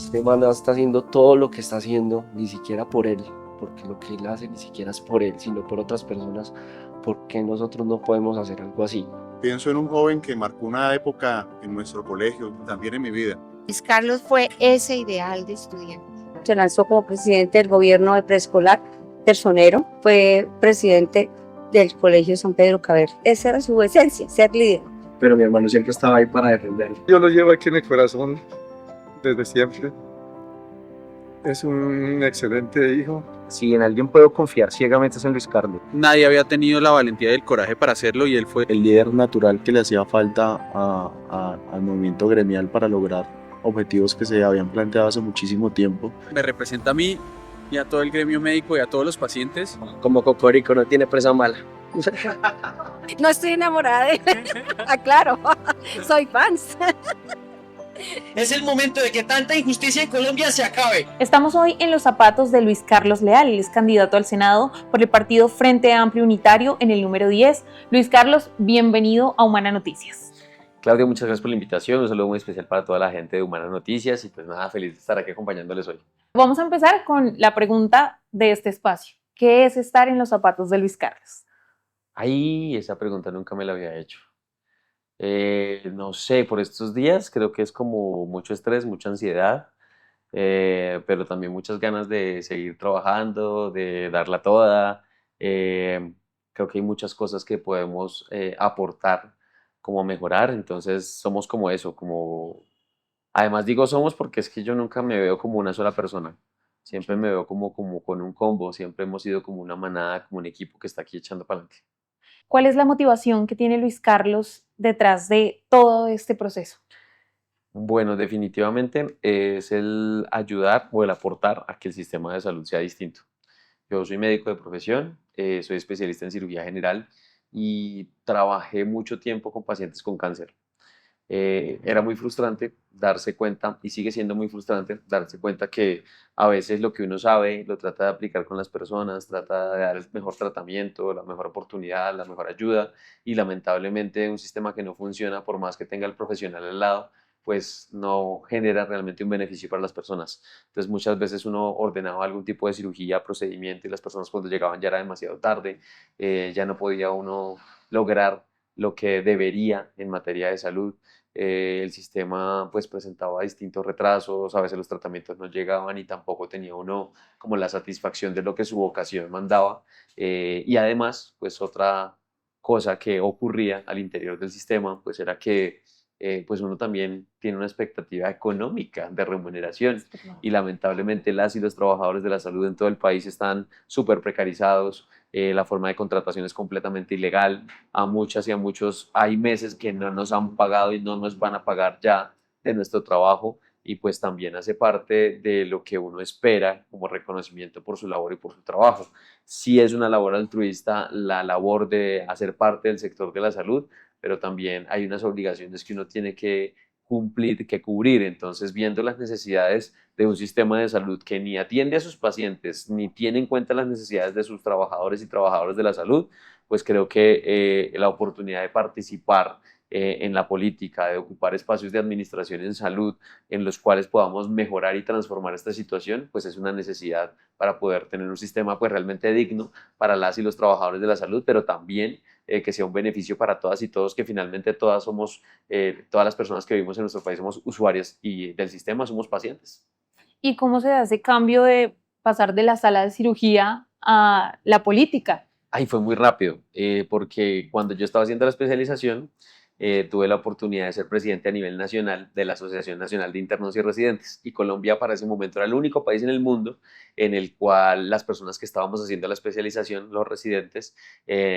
Este man está haciendo todo lo que está haciendo, ni siquiera por él, porque lo que él hace ni siquiera es por él, sino por otras personas. ¿Por qué nosotros no podemos hacer algo así? Pienso en un joven que marcó una época en nuestro colegio, también en mi vida. Luis Carlos fue ese ideal de estudiante. Se lanzó como presidente del gobierno de preescolar personero, fue presidente del Colegio San Pedro Caber. Esa era su esencia, ser líder. Pero mi hermano siempre estaba ahí para defenderlo. Yo lo llevo aquí en el corazón desde siempre. Es un excelente hijo. Si en alguien puedo confiar ciegamente es en Luis Carlos. Nadie había tenido la valentía y el coraje para hacerlo y él fue el líder natural que le hacía falta al movimiento gremial para lograr objetivos que se habían planteado hace muchísimo tiempo. Me representa a mí y a todo el gremio médico y a todos los pacientes. Como Cocorico, no tiene presa mala. No estoy enamorada de él, aclaro, soy fans. Es el momento de que tanta injusticia en Colombia se acabe. Estamos hoy en los zapatos de Luis Carlos Leal, él es candidato al Senado por el partido Frente Amplio Unitario en el número 10. Luis Carlos, bienvenido a Humana Noticias. Claudia, muchas gracias por la invitación, un saludo muy especial para toda la gente de Humana Noticias y pues nada, feliz de estar aquí acompañándoles hoy. Vamos a empezar con la pregunta de este espacio. ¿Qué es estar en los zapatos de Luis Carlos? Ay, esa pregunta nunca me la había hecho. No sé, por estos días creo que es como mucho estrés, mucha ansiedad, pero también muchas ganas de seguir trabajando, de darla toda. Creo que hay muchas cosas que podemos aportar, como mejorar, entonces somos como eso, como... Además digo somos porque es que yo nunca me veo como una sola persona, siempre me veo como con un combo, siempre hemos sido como una manada, como un equipo que está aquí echando para adelante. ¿Cuál es la motivación que tiene Luis Carlos detrás de todo este proceso? Bueno, definitivamente es el ayudar o el aportar a que el sistema de salud sea distinto. Yo soy médico de profesión, soy especialista en cirugía general y trabajé mucho tiempo con pacientes con cáncer. Era muy frustrante darse cuenta, y sigue siendo muy frustrante darse cuenta que a veces lo que uno sabe lo trata de aplicar con las personas, trata de dar el mejor tratamiento, la mejor oportunidad, la mejor ayuda, y lamentablemente un sistema que no funciona, por más que tenga el profesional al lado, pues no genera realmente un beneficio para las personas. Entonces muchas veces uno ordenaba algún tipo de cirugía, procedimiento, y las personas cuando llegaban ya era demasiado tarde, ya no podía uno lograr lo que debería en materia de salud. El sistema pues presentaba distintos retrasos, a veces los tratamientos no llegaban y tampoco tenía uno como la satisfacción de lo que su vocación mandaba. Y además pues otra cosa que ocurría al interior del sistema pues era que pues uno también tiene una expectativa económica de remuneración y lamentablemente las y los trabajadores de la salud en todo el país están súper precarizados. La forma de contratación es completamente ilegal, a muchas y a muchos hay meses que no nos han pagado y no nos van a pagar ya de nuestro trabajo, y pues también hace parte de lo que uno espera como reconocimiento por su labor y por su trabajo. Sí es una labor altruista la labor de hacer parte del sector de la salud, pero también hay unas obligaciones que uno tiene que cumplir, que cubrir. Entonces, viendo las necesidades de un sistema de salud que ni atiende a sus pacientes, ni tiene en cuenta las necesidades de sus trabajadores y trabajadoras de la salud, pues creo que la oportunidad de participar en la política, de ocupar espacios de administración en salud en los cuales podamos mejorar y transformar esta situación, pues es una necesidad para poder tener un sistema pues realmente digno para las y los trabajadores de la salud, pero también que sea un beneficio para todas y todos, que finalmente todas somos, todas las personas que vivimos en nuestro país somos usuarias y del sistema somos pacientes. ¿Y cómo se da ese cambio de pasar de la sala de cirugía a la política? Ay, fue muy rápido, porque cuando yo estaba haciendo la especialización, tuve la oportunidad de ser presidente a nivel nacional de la Asociación Nacional de Internos y Residentes, y Colombia para ese momento era el único país en el mundo en el cual las personas que estábamos haciendo la especialización, los residentes,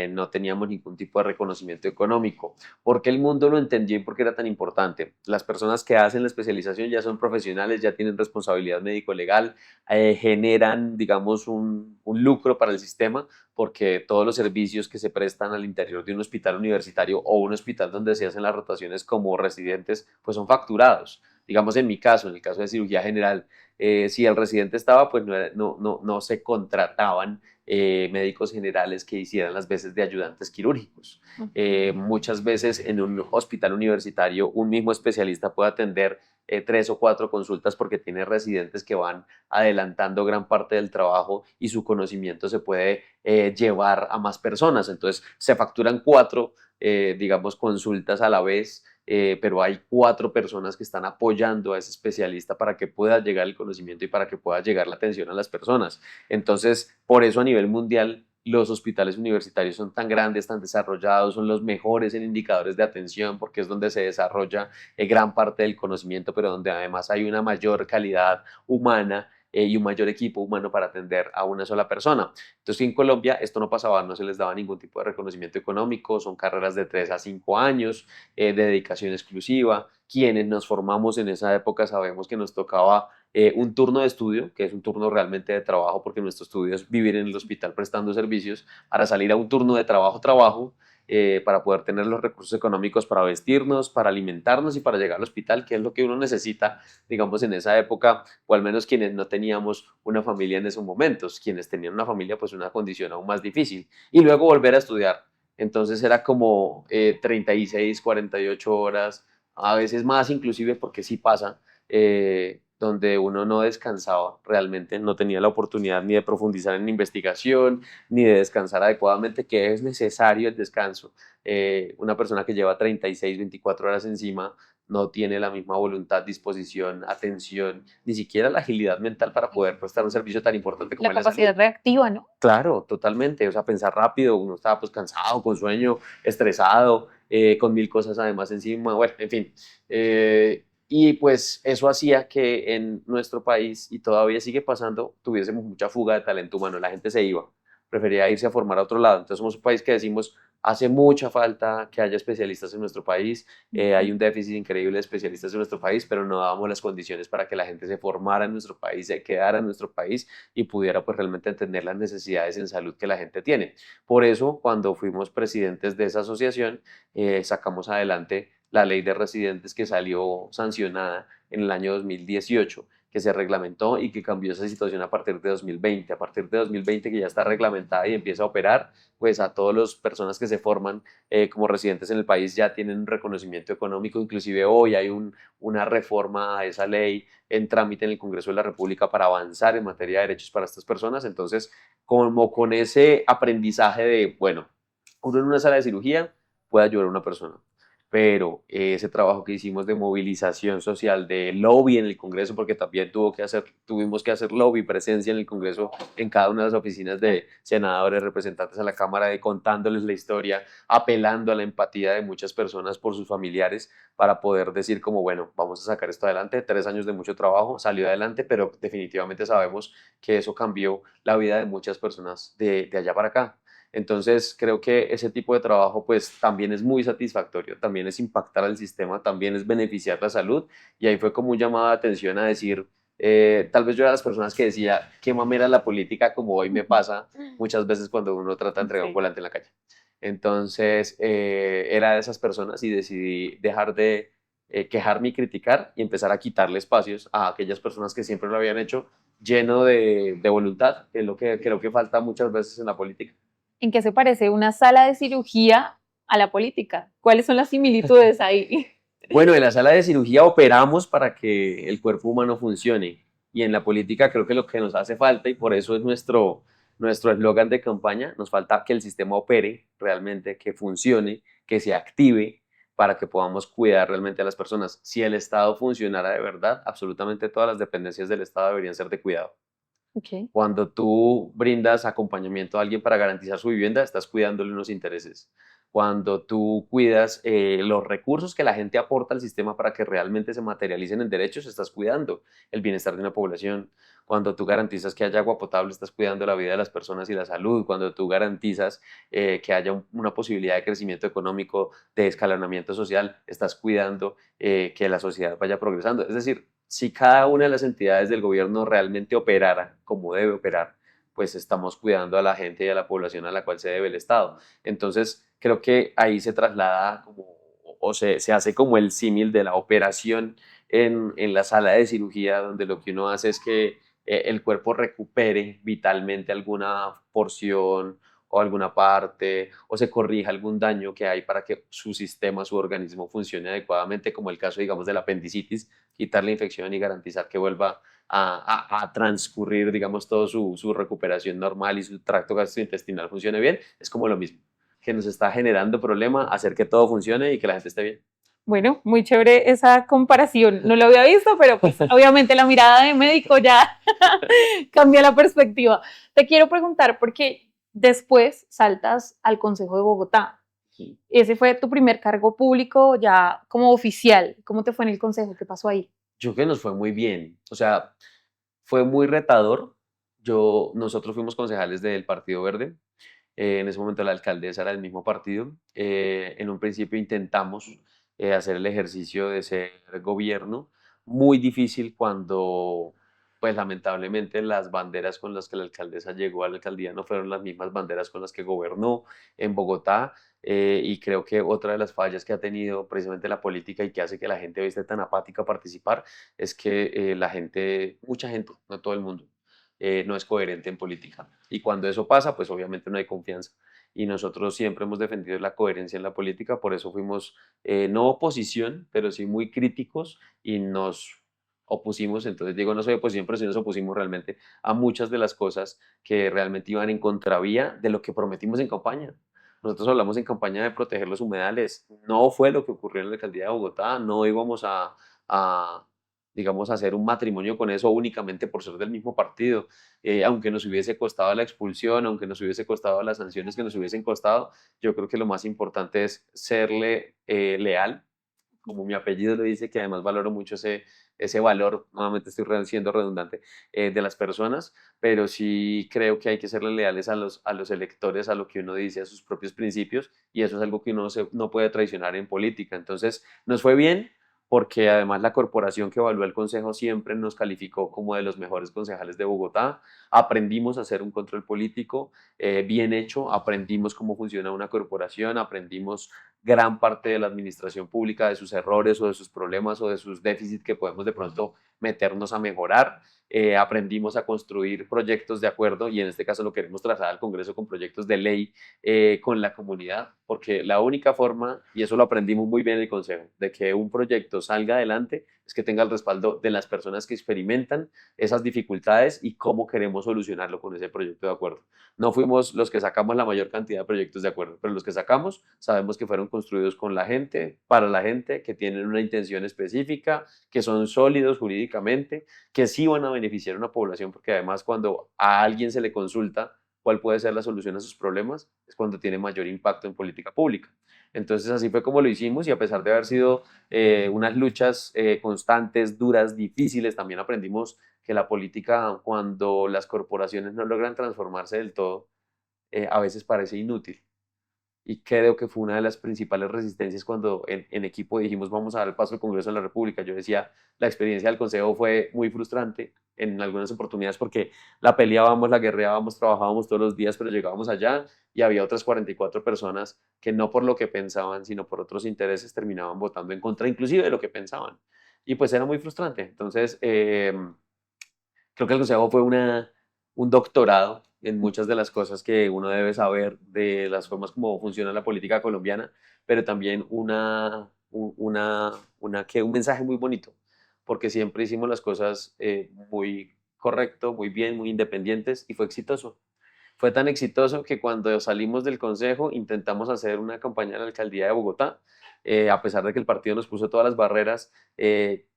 no teníamos ningún tipo de reconocimiento económico. ¿Por qué el mundo lo entendió y por qué era tan importante? Las personas que hacen la especialización ya son profesionales, ya tienen responsabilidad médico-legal, generan, digamos, un lucro para el sistema, porque todos los servicios que se prestan al interior de un hospital universitario o un hospital donde se hacen las rotaciones como residentes, pues son facturados. Digamos en mi caso, en el caso de cirugía general, si el residente estaba, pues no se contrataban médicos generales que hicieran las veces de ayudantes quirúrgicos. Muchas veces en un hospital universitario un mismo especialista puede atender 3 o 4 consultas porque tiene residentes que van adelantando gran parte del trabajo y su conocimiento se puede llevar a más personas. Entonces se facturan 4, digamos, consultas a la vez, pero hay 4 personas que están apoyando a ese especialista para que pueda llegar el conocimiento y para que pueda llegar la atención a las personas. Entonces, por eso a nivel mundial los hospitales universitarios son tan grandes, tan desarrollados, son los mejores en indicadores de atención porque es donde se desarrolla gran parte del conocimiento, pero donde además hay una mayor calidad humana y un mayor equipo humano para atender a una sola persona. Entonces, en Colombia esto no pasaba, no se les daba ningún tipo de reconocimiento económico, son carreras de 3 a 5 años, de dedicación exclusiva. Quienes nos formamos en esa época sabemos que nos tocaba un turno de estudio, que es un turno realmente de trabajo, porque nuestro estudio es vivir en el hospital prestando servicios, para salir a un turno de trabajo, para poder tener los recursos económicos para vestirnos, para alimentarnos y para llegar al hospital, que es lo que uno necesita, digamos, en esa época, o al menos quienes no teníamos una familia en esos momentos. Quienes tenían una familia, pues una condición aún más difícil. Y luego volver a estudiar. Entonces era como 36, 48 horas, a veces más inclusive, porque sí pasa, donde uno no descansaba realmente, no tenía la oportunidad ni de profundizar en investigación, ni de descansar adecuadamente, que es necesario el descanso. Una persona que lleva 36, 24 horas encima no tiene la misma voluntad, disposición, atención, ni siquiera la agilidad mental para poder prestar un servicio tan importante como La el de la salud. capacidad reactiva, ¿no? Claro, totalmente, o sea, pensar rápido, uno estaba pues cansado, con sueño, estresado, con 1000 cosas además encima, bueno, en fin. Y pues eso hacía que en nuestro país, y todavía sigue pasando, tuviésemos mucha fuga de talento humano, la gente se iba, prefería irse a formar a otro lado. Entonces somos un país que decimos, hace mucha falta que haya especialistas en nuestro país, hay un déficit increíble de especialistas en nuestro país, pero no dábamos las condiciones para que la gente se formara en nuestro país, se quedara en nuestro país y pudiera pues realmente entender las necesidades en salud que la gente tiene. Por eso, cuando fuimos presidentes de esa asociación, sacamos adelante la ley de residentes que salió sancionada en el año 2018, que se reglamentó y que cambió esa situación a partir de 2020. A partir de 2020 que ya está reglamentada y empieza a operar, pues a todas las personas que se forman como residentes en el país ya tienen un reconocimiento económico. Inclusive hoy hay una reforma a esa ley en trámite en el Congreso de la República para avanzar en materia de derechos para estas personas. Entonces, como con ese aprendizaje de, bueno, uno en una sala de cirugía puede ayudar a una persona, pero ese trabajo que hicimos de movilización social, de lobby en el Congreso, porque también tuvimos que hacer lobby, presencia en el Congreso, en cada una de las oficinas de senadores, representantes a la Cámara, de contándoles la historia, apelando a la empatía de muchas personas por sus familiares, para poder decir como, bueno, vamos a sacar esto adelante. 3 años de mucho trabajo, salió adelante, pero definitivamente sabemos que eso cambió la vida de muchas personas de allá para acá. Entonces creo que ese tipo de trabajo pues también es muy satisfactorio, también es impactar al sistema, también es beneficiar la salud, y ahí fue como un llamado de atención a decir, tal vez yo era de las personas que decía, qué mamera la política, como hoy me pasa muchas veces cuando uno trata de entregar un volante en la calle. Entonces era de esas personas y decidí dejar de quejarme y criticar y empezar a quitarle espacios a aquellas personas que siempre lo habían hecho lleno de voluntad, que es lo que creo que falta muchas veces en la política. ¿En qué se parece una sala de cirugía a la política? ¿Cuáles son las similitudes ahí? Bueno, en la sala de cirugía operamos para que el cuerpo humano funcione, y en la política creo que lo que nos hace falta, y por eso es nuestro eslogan de campaña, nos falta que el sistema opere realmente, que funcione, que se active para que podamos cuidar realmente a las personas. Si el Estado funcionara de verdad, absolutamente todas las dependencias del Estado deberían ser de cuidado. Okay. Cuando tú brindas acompañamiento a alguien para garantizar su vivienda, estás cuidándole unos intereses. Cuando tú cuidas los recursos que la gente aporta al sistema para que realmente se materialicen en derechos, estás cuidando el bienestar de una población. Cuando tú garantizas que haya agua potable, estás cuidando la vida de las personas y la salud. Cuando tú garantizas que haya una posibilidad de crecimiento económico, de escalonamiento social, estás cuidando que la sociedad vaya progresando. Es decir, si cada una de las entidades del gobierno realmente operara como debe operar, pues estamos cuidando a la gente y a la población a la cual se debe el Estado. Entonces, creo que ahí se traslada o se hace como el símil de la operación en la sala de cirugía, donde lo que uno hace es que el cuerpo recupere vitalmente alguna porción o alguna parte, o se corrija algún daño que hay para que su sistema, su organismo funcione adecuadamente, como el caso, digamos, de la apendicitis, quitar la infección y garantizar que vuelva a transcurrir, digamos, todo su recuperación normal y su tracto gastrointestinal funcione bien, es como lo mismo, que nos está generando problema hacer que todo funcione y que la gente esté bien. Bueno, muy chévere esa comparación. No lo había visto, pero pues obviamente la mirada de médico ya cambia la perspectiva. Te quiero preguntar porque después saltas al Consejo de Bogotá. Ese fue tu primer cargo público ya como oficial. ¿Cómo te fue en el Consejo? ¿Qué pasó ahí? Yo creo que nos fue muy bien, o sea, fue muy retador. Nosotros fuimos concejales del Partido Verde. En ese momento la alcaldesa era del mismo partido. En un principio intentamos hacer el ejercicio de ser gobierno, muy difícil cuando, pues lamentablemente, las banderas con las que la alcaldesa llegó a la alcaldía no fueron las mismas banderas con las que gobernó en Bogotá. Y creo que otra de las fallas que ha tenido precisamente la política y que hace que la gente hoy esté tan apática a participar es que la gente, mucha gente, no todo el mundo, no es coherente en política. Y cuando eso pasa, pues obviamente no hay confianza. Y nosotros siempre hemos defendido la coherencia en la política, por eso fuimos no oposición, pero sí muy críticos y nos opusimos. Entonces digo, no soy oposición, pero sí nos opusimos realmente a muchas de las cosas que realmente iban en contravía de lo que prometimos en campaña. Nosotros hablamos en campaña de proteger los humedales. No fue lo que ocurrió en la alcaldía de Bogotá. No íbamos digamos, hacer un matrimonio con eso únicamente por ser del mismo partido. Aunque nos hubiese costado la expulsión, aunque nos hubiese costado las sanciones que nos hubiesen costado, yo creo que lo más importante es serle leal, como mi apellido lo dice, que además valoro mucho ese valor, nuevamente estoy siendo redundante, de las personas, pero sí creo que hay que serle leales a los electores, a lo que uno dice, a sus propios principios, y eso es algo que uno no puede traicionar en política. Entonces, nos fue bien, porque además la corporación que evaluó el consejo siempre nos calificó como de los mejores concejales de Bogotá. Aprendimos a hacer un control político bien hecho, aprendimos cómo funciona una corporación, aprendimos gran parte de la administración pública, de sus errores o de sus problemas o de sus déficits que podemos de pronto meternos a mejorar. Aprendimos a construir proyectos de acuerdo, y en este caso lo queremos trasladar al Congreso con proyectos de ley con la comunidad, porque la única forma, y eso lo aprendimos muy bien en el Consejo, de que un proyecto salga adelante es que tenga el respaldo de las personas que experimentan esas dificultades y cómo queremos solucionarlo con ese proyecto de acuerdo. No fuimos los que sacamos la mayor cantidad de proyectos de acuerdo, pero los que sacamos sabemos que fueron construidos con la gente, para la gente, que tienen una intención específica, que son sólidos jurídicamente, que sí van a beneficiar a una población, porque además cuando a alguien se le consulta cuál puede ser la solución a sus problemas, es cuando tiene mayor impacto en política pública. Entonces así fue como lo hicimos, y a pesar de haber sido unas luchas constantes, duras, difíciles, también aprendimos que la política, cuando las corporaciones no logran transformarse del todo, a veces parece inútil. Y creo que fue una de las principales resistencias cuando en equipo dijimos vamos a dar el paso al Congreso de la República. Yo decía, la experiencia del Consejo fue muy frustrante en algunas oportunidades porque la peleábamos, la guerreábamos, trabajábamos todos los días, pero llegábamos allá y había otras 44 personas que no por lo que pensaban, sino por otros intereses terminaban votando en contra inclusive de lo que pensaban. Y pues era muy frustrante. Entonces, creo que el Consejo fue un doctorado en muchas de las cosas que uno debe saber de las formas como funciona la política colombiana, pero también un mensaje muy bonito, porque siempre hicimos las cosas muy correcto, muy bien, muy independientes, y fue exitoso. Fue tan exitoso que cuando salimos del Consejo intentamos hacer una campaña en la alcaldía de Bogotá, a pesar de que el partido nos puso todas las barreras.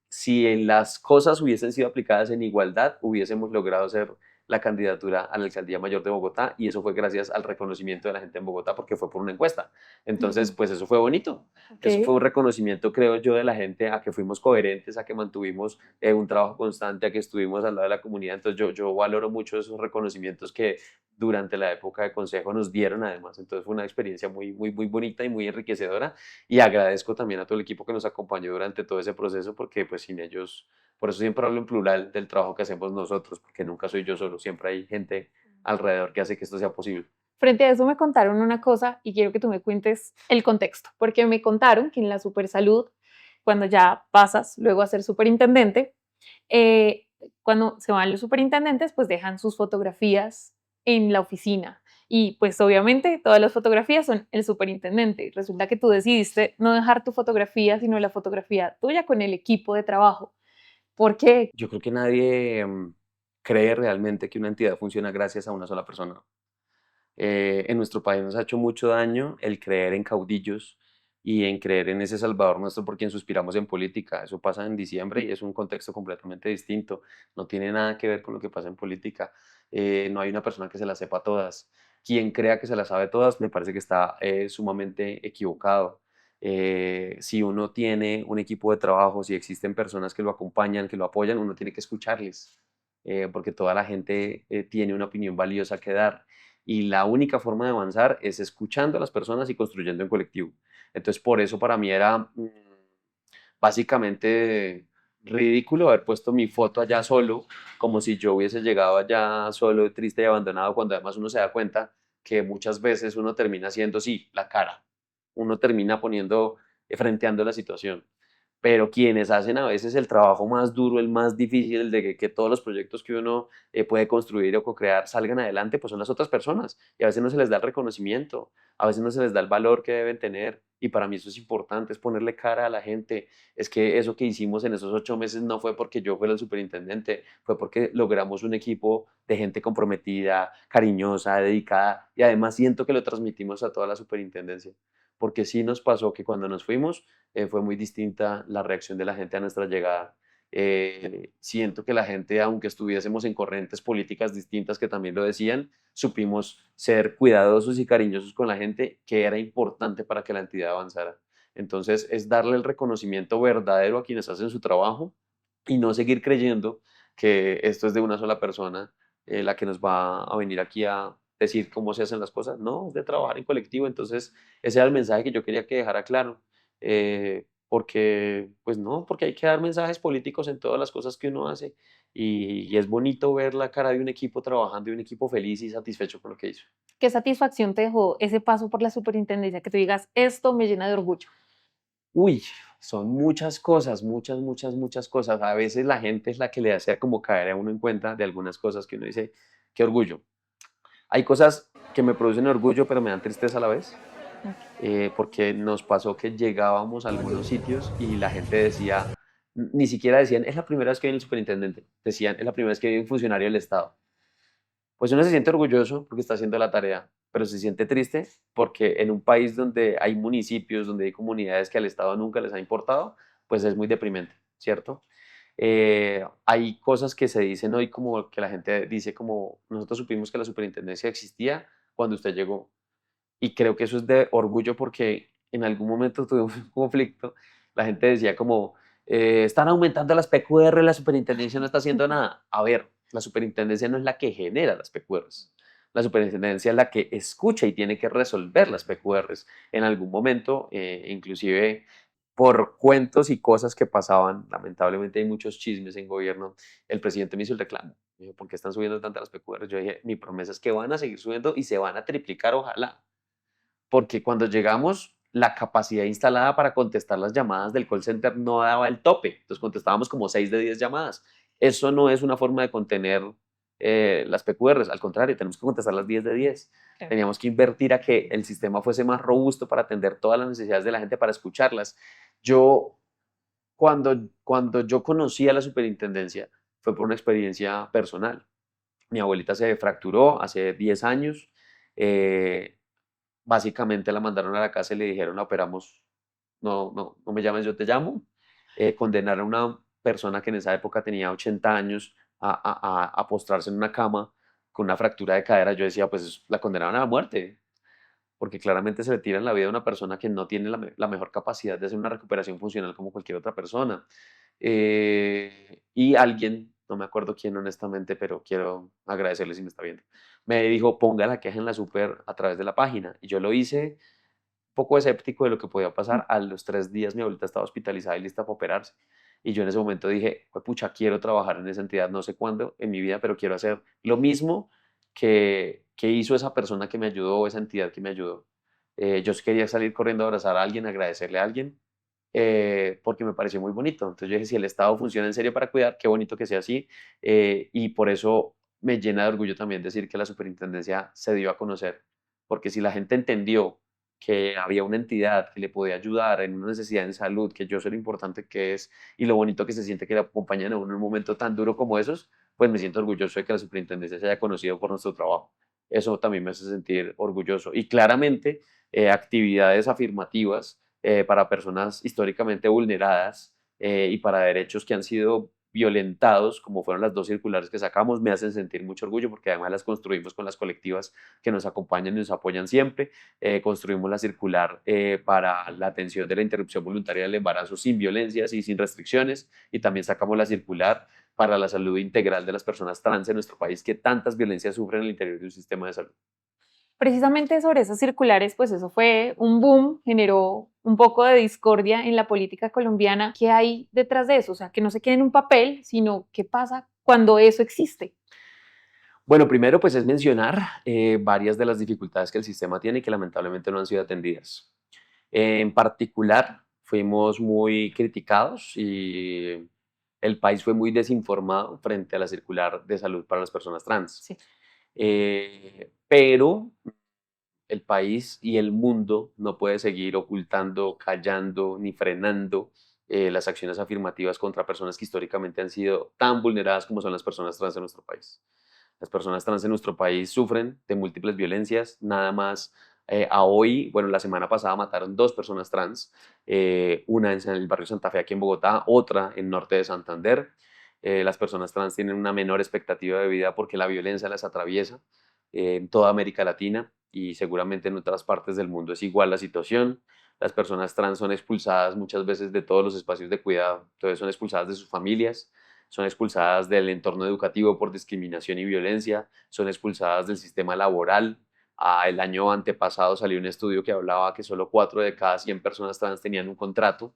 Si las cosas hubiesen sido aplicadas en igualdad, hubiésemos logrado ser la candidatura a la alcaldía mayor de Bogotá, y eso fue gracias al reconocimiento de la gente en Bogotá, porque fue por una encuesta. Entonces, pues eso fue bonito. Okay. Eso fue un reconocimiento, creo yo, de la gente, a que fuimos coherentes, a que mantuvimos un trabajo constante, a que estuvimos al lado de la comunidad. Entonces yo valoro mucho esos reconocimientos que durante la época de Consejo nos dieron además. Entonces fue una experiencia muy, muy, muy bonita y muy enriquecedora, y agradezco también a todo el equipo que nos acompañó durante todo ese proceso, porque pues sin ellos, por eso siempre hablo en plural del trabajo que hacemos nosotros, porque nunca soy yo solo, siempre hay gente alrededor que hace que esto sea posible. Frente a eso me contaron una cosa y quiero que tú me cuentes el contexto, porque me contaron que en la Supersalud, cuando ya pasas luego a ser superintendente, cuando se van los superintendentes, pues dejan sus fotografías en la oficina, y pues obviamente todas las fotografías son el superintendente. Resulta que tú decidiste no dejar tu fotografía, sino la fotografía tuya con el equipo de trabajo. ¿Por qué? Yo creo que nadie cree realmente que una entidad funciona gracias a una sola persona. En nuestro país nos ha hecho mucho daño el creer en caudillos y en creer en ese Salvador nuestro por quien suspiramos en política. Eso pasa en diciembre y es un contexto completamente distinto. No tiene nada que ver con lo que pasa en política. No hay una persona que se las sepa todas. Quien crea que se las sabe todas, me parece que está sumamente equivocado. Si uno tiene un equipo de trabajo, si existen personas que lo acompañan, que lo apoyan, uno tiene que escucharles, porque toda la gente tiene una opinión valiosa que dar. Y la única forma de avanzar es escuchando a las personas y construyendo en colectivo. Entonces, por eso para mí era básicamente ridículo haber puesto mi foto allá solo, como si yo hubiese llegado allá solo, triste y abandonado, cuando además uno se da cuenta que muchas veces uno termina haciendo, sí, la cara. Uno termina poniendo, frenteando la situación. Pero quienes hacen a veces el trabajo más duro, el más difícil, el de que todos los proyectos que uno puede construir o co-crear salgan adelante, pues son las otras personas. Y a veces no se les da el reconocimiento, a veces no se les da el valor que deben tener. Y para mí eso es importante, es ponerle cara a la gente. Es que eso que hicimos en esos 8 meses no fue porque yo fuera el superintendente, fue porque logramos un equipo de gente comprometida, cariñosa, dedicada. Y además siento que lo transmitimos a toda la superintendencia. Porque sí nos pasó que cuando nos fuimos, fue muy distinta la reacción de la gente a nuestra llegada. Siento que la gente, aunque estuviésemos en corrientes políticas distintas que también lo decían, supimos ser cuidadosos y cariñosos con la gente, que era importante para que la entidad avanzara. Entonces, es darle el reconocimiento verdadero a quienes hacen su trabajo y no seguir creyendo que esto es de una sola persona, la que nos va a venir aquí a decir cómo se hacen las cosas. No, es de trabajar en colectivo. Entonces, ese era el mensaje que yo quería que dejara claro. Porque, pues no, porque hay que dar mensajes políticos en todas las cosas que uno hace y es bonito ver la cara de un equipo trabajando y un equipo feliz y satisfecho con lo que hizo. ¿Qué satisfacción te dejó ese paso por la superintendencia? Que tú digas, esto me llena de orgullo. Uy, son muchas cosas, muchas, muchas, muchas cosas. A veces la gente es la que le hace como caer a uno en cuenta de algunas cosas que uno dice, qué orgullo. Hay cosas que me producen orgullo, pero me dan tristeza a la vez. Porque nos pasó que llegábamos a algunos sitios y la gente decía, ni siquiera decían, es la primera vez que viene el superintendente, decían, es la primera vez que viene un funcionario del Estado. Pues uno se siente orgulloso porque está haciendo la tarea, pero se siente triste porque en un país donde hay municipios, donde hay comunidades que al Estado nunca les ha importado, pues es muy deprimente, ¿cierto? Hay cosas que se dicen hoy como que la gente dice como, nosotros supimos que la superintendencia existía cuando usted llegó. Y creo que eso es de orgullo porque en algún momento tuvimos un conflicto. La gente decía como, están aumentando las PQR, la superintendencia no está haciendo nada. A ver, la superintendencia no es la que genera las PQRs. La superintendencia es la que escucha y tiene que resolver las PQRs. En algún momento, inclusive por cuentos y cosas que pasaban, lamentablemente hay muchos chismes en gobierno, el presidente me hizo el reclamo. Me dijo, ¿por qué están subiendo tantas las PQRs? Yo dije, mi promesa es que van a seguir subiendo y se van a triplicar, ojalá. Porque cuando llegamos, la capacidad instalada para contestar las llamadas del call center no daba el tope. Entonces contestábamos como 6 de 10 llamadas. Eso no es una forma de contener las PQRs. Al contrario, tenemos que contestar las 10 de 10. Claro. Teníamos que invertir a que el sistema fuese más robusto para atender todas las necesidades de la gente, para escucharlas. Cuando yo conocí a la superintendencia, fue por una experiencia personal. Mi abuelita se fracturó hace 10 años. Básicamente la mandaron a la casa y le dijeron, la operamos, no me llames, yo te llamo. Condenaron a una persona que en esa época tenía 80 años a postrarse en una cama con una fractura de cadera. Yo decía, pues la condenaron a la muerte, porque claramente se le tira en la vida a una persona que no tiene la mejor capacidad de hacer una recuperación funcional como cualquier otra persona. Y alguien, no me acuerdo quién honestamente, pero quiero agradecerle si me está viendo, me dijo, ponga la queja en la super a través de la página. Y yo lo hice un poco escéptico de lo que podía pasar. A los 3 días mi abuelita estaba hospitalizada y lista para operarse. Y yo en ese momento dije, pues pucha, quiero trabajar en esa entidad, no sé cuándo en mi vida, pero quiero hacer lo mismo que hizo esa persona que me ayudó o esa entidad que me ayudó. Yo quería salir corriendo a abrazar a alguien, agradecerle a alguien, porque me pareció muy bonito. Entonces yo dije, si el Estado funciona en serio para cuidar, qué bonito que sea así. Y por eso me llena de orgullo también decir que la superintendencia se dio a conocer, porque si la gente entendió que había una entidad que le podía ayudar en una necesidad en salud, que yo sé lo importante que es y lo bonito que se siente que le acompañan a uno en un momento tan duro como esos, pues me siento orgulloso de que la superintendencia se haya conocido por nuestro trabajo. Eso también me hace sentir orgulloso. Y claramente, actividades afirmativas para personas históricamente vulneradas y para derechos que han sido violentados, como fueron las 2 circulares que sacamos, me hacen sentir mucho orgullo porque además las construimos con las colectivas que nos acompañan y nos apoyan siempre. Construimos la circular para la atención de la interrupción voluntaria del embarazo sin violencias y sin restricciones, y también sacamos la circular para la salud integral de las personas trans en nuestro país que tantas violencias sufren en el interior de un sistema de salud. Precisamente sobre esas circulares, pues eso fue un boom, generó un poco de discordia en la política colombiana. ¿Qué hay detrás de eso? O sea, que no se quede en un papel, sino qué pasa cuando eso existe. Bueno, primero pues es mencionar varias de las dificultades que el sistema tiene y que lamentablemente no han sido atendidas. En particular, fuimos muy criticados y el país fue muy desinformado frente a la circular de salud para las personas trans. Sí. Pero el país y el mundo no puede seguir ocultando, callando ni frenando las acciones afirmativas contra personas que históricamente han sido tan vulneradas como son las personas trans en nuestro país. Las personas trans en nuestro país sufren de múltiples violencias, nada más a hoy, bueno, la semana pasada mataron 2 personas trans, una en el barrio Santa Fe aquí en Bogotá, otra en norte de Santander. Las personas trans tienen una menor expectativa de vida porque la violencia las atraviesa en toda América Latina y seguramente en otras partes del mundo es igual la situación. Las personas trans son expulsadas muchas veces de todos los espacios de cuidado, entonces son expulsadas de sus familias, son expulsadas del entorno educativo por discriminación y violencia, son expulsadas del sistema laboral. El año antepasado salió un estudio que hablaba que solo 4 de cada 100 personas trans tenían un contrato,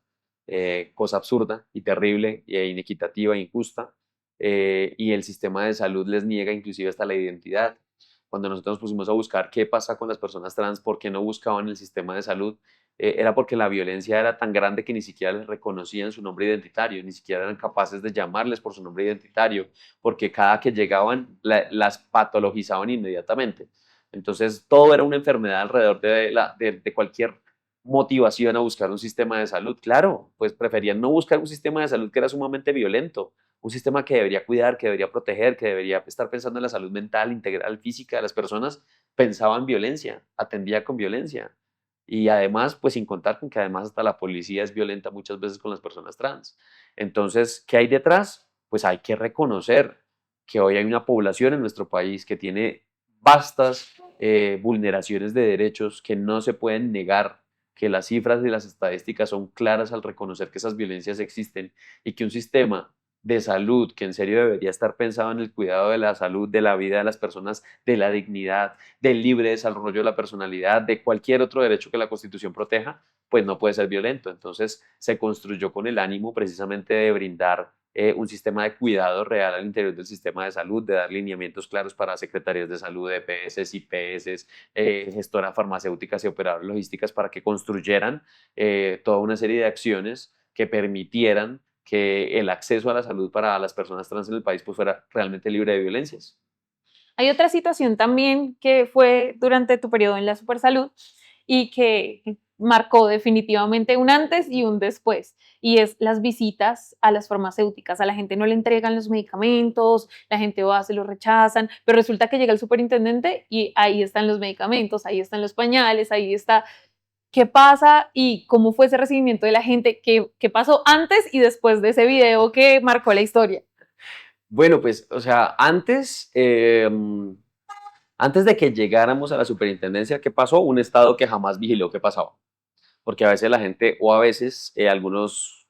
cosa absurda y terrible e inequitativa e injusta, y el sistema de salud les niega inclusive hasta la identidad. Cuando nosotros nos pusimos a buscar qué pasa con las personas trans, por qué no buscaban el sistema de salud, era porque la violencia era tan grande que ni siquiera les reconocían su nombre identitario, ni siquiera eran capaces de llamarles por su nombre identitario, porque cada que llegaban las patologizaban inmediatamente. Entonces todo era una enfermedad alrededor de cualquier motivación a buscar un sistema de salud. Claro, pues preferían no buscar un sistema de salud que era sumamente violento, un sistema que debería cuidar, que debería proteger, que debería estar pensando en la salud mental, integral, física de las personas. Pensaba en violencia, atendía con violencia. Y además, pues sin contar con que además hasta la policía es violenta muchas veces con las personas trans. Entonces, ¿qué hay detrás? Pues hay que reconocer que hoy hay una población en nuestro país que tiene vastas vulneraciones de derechos que no se pueden negar, que las cifras y las estadísticas son claras al reconocer que esas violencias existen y que un sistema de salud que en serio debería estar pensado en el cuidado de la salud, de la vida de las personas, de la dignidad, del libre desarrollo de la personalidad, de cualquier otro derecho que la Constitución proteja, pues no puede ser violento. Entonces se construyó con el ánimo precisamente de brindar un sistema de cuidado real al interior del sistema de salud, de dar lineamientos claros para secretarías de salud, EPS, IPS, gestoras farmacéuticas y operadoras logísticas para que construyeran toda una serie de acciones que permitieran que el acceso a la salud para las personas trans en el país pues fuera realmente libre de violencias. Hay otra situación también que fue durante tu periodo en la Supersalud y que marcó definitivamente un antes y un después, y es las visitas a las farmacéuticas. A la gente no le entregan los medicamentos, la gente va, se los rechazan, pero resulta que llega el superintendente y ahí están los medicamentos, ahí están los pañales, ahí está. ¿Qué pasa y cómo fue ese recibimiento de la gente? ¿Qué pasó antes y después de ese video que marcó la historia? Bueno, pues, o sea, antes de que llegáramos a la superintendencia, ¿qué pasó? Un Estado que jamás vigiló qué pasaba. Porque a veces la gente, o a veces algunas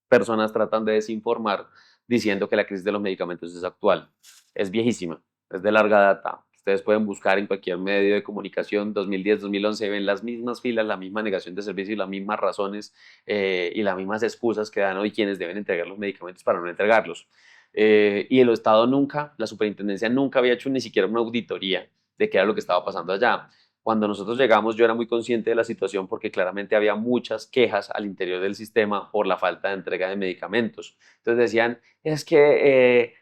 personas tratan de desinformar diciendo que la crisis de los medicamentos es actual. Es viejísima, es de larga data. Ustedes pueden buscar en cualquier medio de comunicación, 2010, 2011, ven las mismas filas, la misma negación de servicio y las mismas razones y las mismas excusas que dan hoy quienes deben entregar los medicamentos para no entregarlos. Y el Estado nunca, la superintendencia nunca había hecho ni siquiera una auditoría de qué era lo que estaba pasando allá. Cuando nosotros llegamos yo era muy consciente de la situación porque claramente había muchas quejas al interior del sistema por la falta de entrega de medicamentos. Entonces decían, es que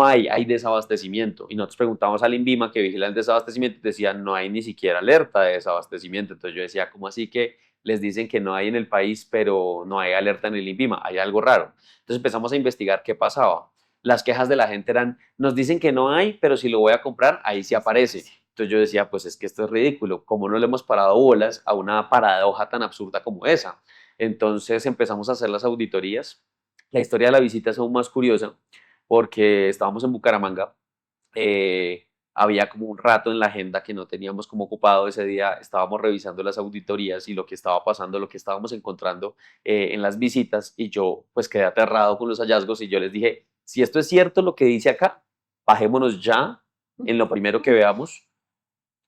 hay desabastecimiento. Y nosotros preguntamos al INVIMA que vigila el desabastecimiento y decían, no hay ni siquiera alerta de desabastecimiento. Entonces yo decía, ¿cómo así que les dicen que no hay en el país, pero no hay alerta en el INVIMA? Hay algo raro. Entonces empezamos a investigar qué pasaba. Las quejas de la gente eran, nos dicen que no hay, pero si lo voy a comprar, ahí sí aparece. Entonces yo decía, pues es que esto es ridículo. ¿Cómo no le hemos parado bolas a una paradoja tan absurda como esa? Entonces empezamos a hacer las auditorías. La historia de la visita es aún más curiosa porque estábamos en Bucaramanga, había como un rato en la agenda que no teníamos como ocupado ese día, estábamos revisando las auditorías y lo que estaba pasando, lo que estábamos encontrando en las visitas, y yo pues quedé aterrado con los hallazgos y yo les dije, si esto es cierto lo que dice acá, bajémonos ya en lo primero que veamos,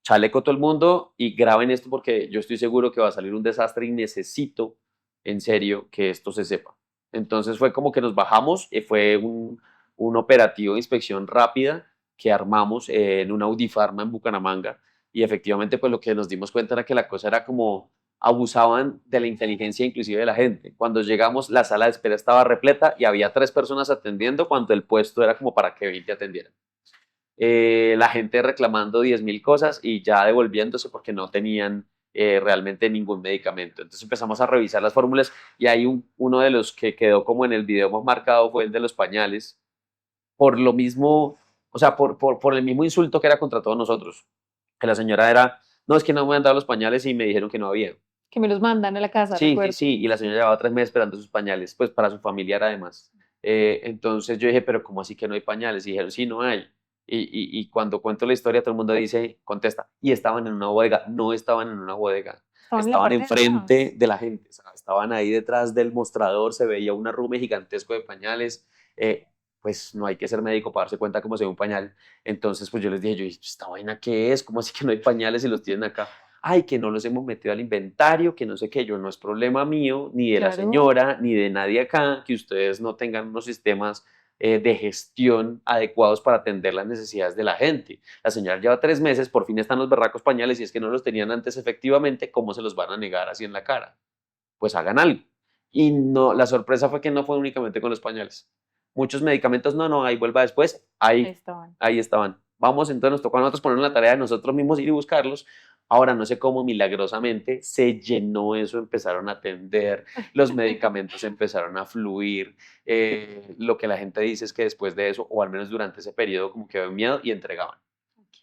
chaleco todo el mundo y graben esto porque yo estoy seguro que va a salir un desastre y necesito en serio que esto se sepa. Entonces fue como que nos bajamos y fue un operativo de inspección rápida que armamos en una Audifarma en Bucaramanga, y efectivamente pues lo que nos dimos cuenta era que la cosa era como abusaban de la inteligencia inclusive de la gente. Cuando llegamos la sala de espera estaba repleta y había 3 personas atendiendo cuando el puesto era como para que 20 atendieran. La gente reclamando 10.000 cosas y ya devolviéndose porque no tenían realmente ningún medicamento. Entonces empezamos a revisar las fórmulas y hay uno de los que quedó como en el video más marcado fue el de los pañales, por lo mismo, o sea, por el mismo insulto que era contra todos nosotros, que la señora era, no, es que no me han dado los pañales y me dijeron que no había. Que me los mandan a la casa, Sí, recuerdo. sí, y la señora llevaba 3 meses esperando sus pañales, pues para su familiar además. Entonces yo dije, pero ¿cómo así que no hay pañales? Y dijeron, sí, no hay. Y cuando cuento la historia, todo el mundo dice, contesta, y estaban en una bodega. No estaban en una bodega, Estaban en la estaban parte de enfrente atrás. de la gente, o sea, estaban ahí detrás del mostrador, se veía un arrume gigantesco de pañales. Pues no hay que ser médico para darse cuenta cómo se ve un pañal. Entonces pues yo les dije, yo, ¿esta vaina qué es? ¿Cómo así que no hay pañales y los tienen acá? Ay, que no los hemos metido al inventario, que no sé qué, yo no es problema mío, ni de la Claro. señora, ni de nadie acá, que ustedes no tengan unos sistemas de gestión adecuados para atender las necesidades de la gente. La señora lleva 3 meses, por fin están los berracos pañales y es que no los tenían antes efectivamente, ¿cómo se los van a negar así en la cara? Pues hagan algo. Y no, la sorpresa fue que no fue únicamente con los pañales. Muchos medicamentos, no, ahí vuelva después, Ahí ahí estaban. ahí estaban. Vamos, entonces nos tocó a nosotros poner la tarea de nosotros mismos ir y buscarlos. Ahora no sé cómo milagrosamente se llenó eso, empezaron a atender, los medicamentos empezaron a fluir. Lo que la gente dice es que después de eso, o al menos durante ese periodo, como que había miedo y entregaban.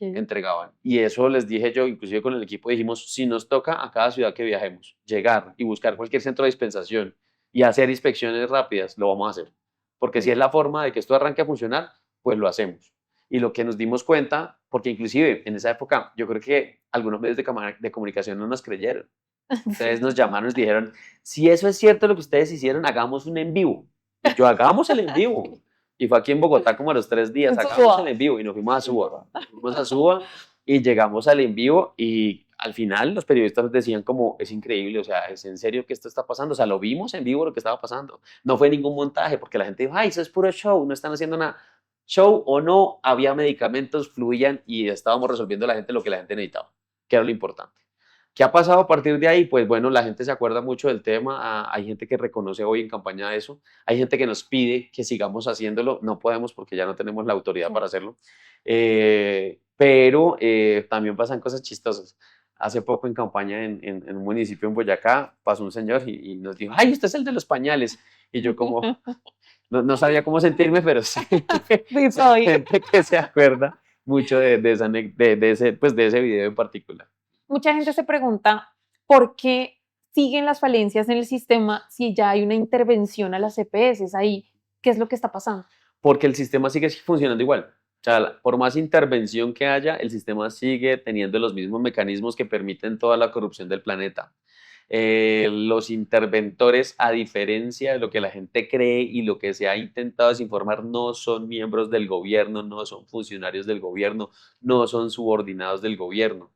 Entregaban. Y eso les dije yo, inclusive con el equipo, dijimos, si nos toca a cada ciudad que viajemos, llegar y buscar cualquier centro de dispensación y hacer inspecciones rápidas, lo vamos a hacer. Porque si es la forma de que esto arranque a funcionar, pues lo hacemos. Y lo que nos dimos cuenta, porque inclusive en esa época yo creo que algunos medios de comunicación no nos creyeron. Entonces nos llamaron y nos dijeron, si eso es cierto lo que ustedes hicieron, hagamos un en vivo. Y yo, hagamos el en vivo. Y fue aquí en Bogotá como a los 3 días, En hagamos Suba. el en vivo y nos fuimos a Suba. Fuimos a Suba y llegamos al en vivo y al final los periodistas nos decían como, es increíble, o sea, es en serio que esto está pasando, o sea, lo vimos en vivo lo que estaba pasando. No fue ningún montaje porque la gente dijo, ay, eso es puro show, no están haciendo nada. Show o no, había medicamentos, fluían y estábamos resolviendo a la gente lo que la gente necesitaba, que era lo importante. ¿Qué ha pasado a partir de ahí? Pues bueno, la gente se acuerda mucho del tema, hay gente que reconoce hoy en campaña eso, hay gente que nos pide que sigamos haciéndolo, no podemos porque ya no tenemos la autoridad para hacerlo, pero también pasan cosas chistosas. Hace poco en campaña en un municipio en Boyacá pasó un señor y nos dijo, ay, usted es el de los pañales, y yo como, no sabía cómo sentirme, pero sí, Sí, soy. gente que se acuerda mucho de ese video en particular. Mucha gente se pregunta por qué siguen las falencias en el sistema si ya hay una intervención a las EPS ahí. ¿Qué es lo que está pasando? Porque el sistema sigue funcionando igual. O sea, por más intervención que haya, el sistema sigue teniendo los mismos mecanismos que permiten toda la corrupción del planeta. Los interventores, a diferencia de lo que la gente cree y lo que se ha intentado desinformar, no son miembros del gobierno, no son funcionarios del gobierno, no son subordinados del gobierno.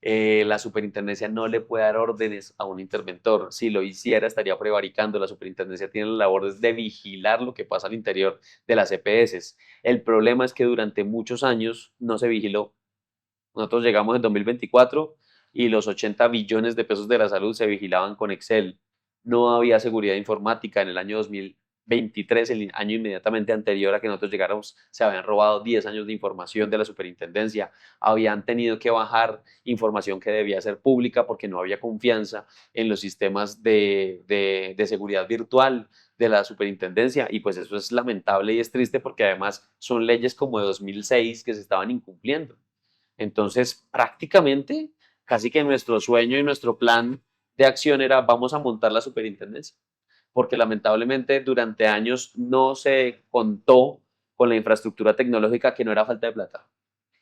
La superintendencia no le puede dar órdenes a un interventor. Si lo hiciera, estaría prevaricando. La superintendencia tiene la labor de vigilar lo que pasa al interior de las EPS. El problema es que durante muchos años no se vigiló. Nosotros llegamos en 2024 y los 80 billones de pesos de la salud se vigilaban con Excel. No había seguridad informática. En el año 2023, el año inmediatamente anterior a que nosotros llegáramos, se habían robado 10 años de información de la superintendencia, habían tenido que bajar información que debía ser pública porque no había confianza en los sistemas de seguridad virtual de la superintendencia, y pues eso es lamentable y es triste porque además son leyes como de 2006 que se estaban incumpliendo. Entonces, prácticamente, casi que nuestro sueño y nuestro plan de acción era vamos a montar la superintendencia, porque lamentablemente durante años no se contó con la infraestructura tecnológica, que no era falta de plata,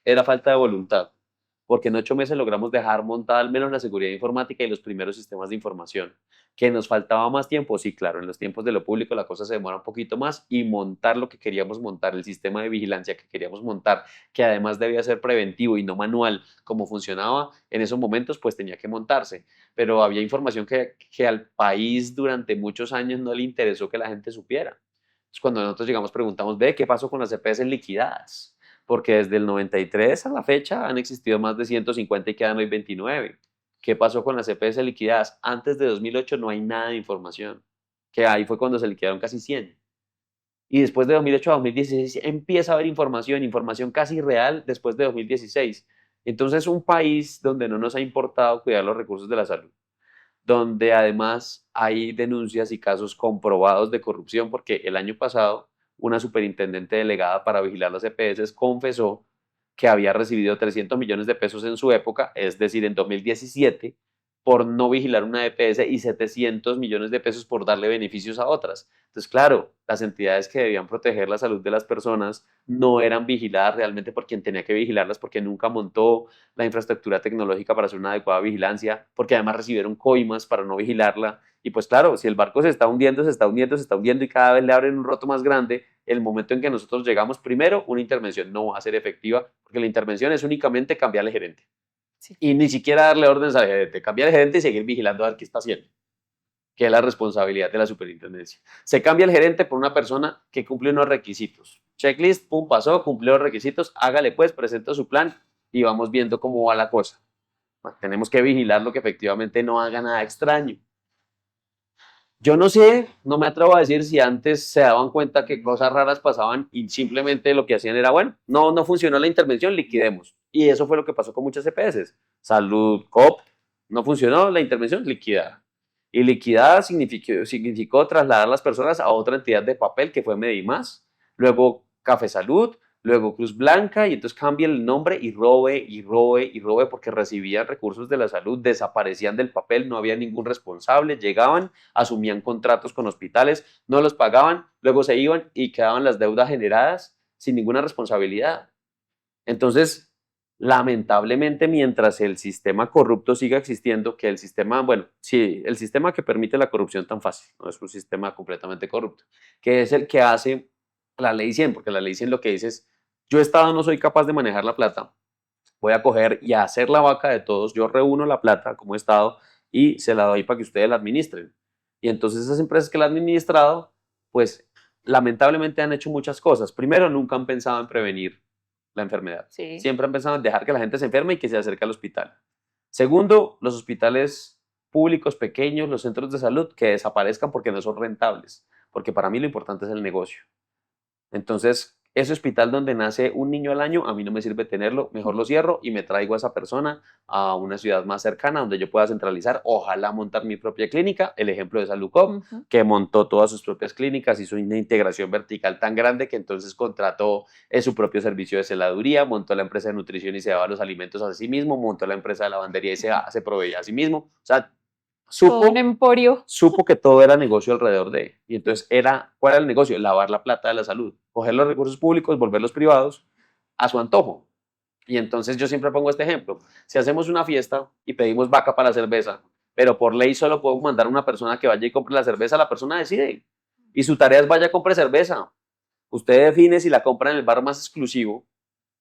era falta de voluntad, porque en 8 meses logramos dejar montada al menos la seguridad informática y los primeros sistemas de información. ¿Que nos faltaba más tiempo? Sí, claro, en los tiempos de lo público la cosa se demora un poquito más, y montar lo que queríamos montar, el sistema de vigilancia que queríamos montar, que además debía ser preventivo y no manual como funcionaba en esos momentos, pues tenía que montarse. Pero había información que al país durante muchos años no le interesó que la gente supiera. Entonces, cuando nosotros llegamos preguntamos, ve, ¿qué pasó con las EPS liquidadas? Porque desde el 93 a la fecha han existido más de 150 y quedan hoy 29. ¿Qué pasó con las EPS liquidadas? Antes de 2008 no hay nada de información, que ahí fue cuando se liquidaron casi 100. Y después de 2008 a 2016 empieza a haber información casi real después de 2016. Entonces, un país donde no nos ha importado cuidar los recursos de la salud, donde además hay denuncias y casos comprobados de corrupción, porque el año pasado una superintendente delegada para vigilar las EPS confesó que había recibido 300 millones de pesos en su época, es decir, en 2017, por no vigilar una EPS, y 700 millones de pesos por darle beneficios a otras. Entonces, claro, las entidades que debían proteger la salud de las personas no eran vigiladas realmente por quien tenía que vigilarlas, porque nunca montó la infraestructura tecnológica para hacer una adecuada vigilancia, porque además recibieron coimas para no vigilarla. Y pues claro, si el barco se está hundiendo, se está hundiendo, se está hundiendo, y cada vez le abren un roto más grande, el momento en que nosotros llegamos, primero, una intervención no va a ser efectiva, porque la intervención es únicamente cambiarle gerente. Sí. Y ni siquiera darle órdenes al gerente, cambiar el gerente y seguir vigilando a ver qué está haciendo, que es la responsabilidad de la superintendencia. Se cambia el gerente por una persona que cumple unos requisitos. Checklist, pum, pasó, cumplió los requisitos, hágale pues, presenta su plan y vamos viendo cómo va la cosa. Bueno, tenemos que vigilarlo que efectivamente no haga nada extraño. Yo no sé, no me atrevo a decir si antes se daban cuenta que cosas raras pasaban y simplemente lo que hacían era, bueno, no funcionó la intervención, liquidemos. Y eso fue lo que pasó con muchas EPS. Salud, COP, no funcionó la intervención, liquidada. Y liquidada significó trasladar a las personas a otra entidad de papel, que fue Medimás, luego Café Salud, luego Cruz Blanca, y entonces cambia el nombre y robe, porque recibían recursos de la salud, desaparecían del papel, no había ningún responsable, llegaban, asumían contratos con hospitales, no los pagaban, luego se iban y quedaban las deudas generadas sin ninguna responsabilidad. Entonces, lamentablemente, mientras el sistema corrupto siga existiendo, que el sistema, bueno, sí, el sistema que permite la corrupción tan fácil, no es un sistema completamente corrupto, que es el que hace la ley 100, porque la ley 100 lo que dice es, yo Estado no soy capaz de manejar la plata, voy a coger y a hacer la vaca de todos, yo reúno la plata como Estado y se la doy para que ustedes la administren. Y entonces esas empresas que la han administrado, pues lamentablemente han hecho muchas cosas. Primero, nunca han pensado en prevenir la enfermedad. Sí. Siempre han pensado en dejar que la gente se enferme y que se acerque al hospital. Segundo, los hospitales públicos pequeños, los centros de salud, que desaparezcan porque no son rentables, porque para mí lo importante es el negocio. Entonces, ese hospital donde nace un niño al año, a mí no me sirve tenerlo, mejor lo cierro y me traigo a esa persona a una ciudad más cercana donde yo pueda centralizar, ojalá montar mi propia clínica, el ejemplo de Saludcop, que montó todas sus propias clínicas, hizo una integración vertical tan grande que entonces contrató su propio servicio de celaduría, montó la empresa de nutrición y se daba los alimentos a sí mismo, montó la empresa de lavandería y se proveía a sí mismo, o sea, supo, un emporio. Supo que todo era negocio alrededor de él. Y entonces ¿cuál era el negocio? Lavar la plata de la salud, coger los recursos públicos, volverlos privados a su antojo. Y entonces yo siempre pongo este ejemplo. Si hacemos una fiesta y pedimos vaca para la cerveza, pero por ley solo puedo mandar a una persona que vaya y compre la cerveza, la persona decide. Y su tarea es vaya a comprar cerveza. Usted define si la compra en el bar más exclusivo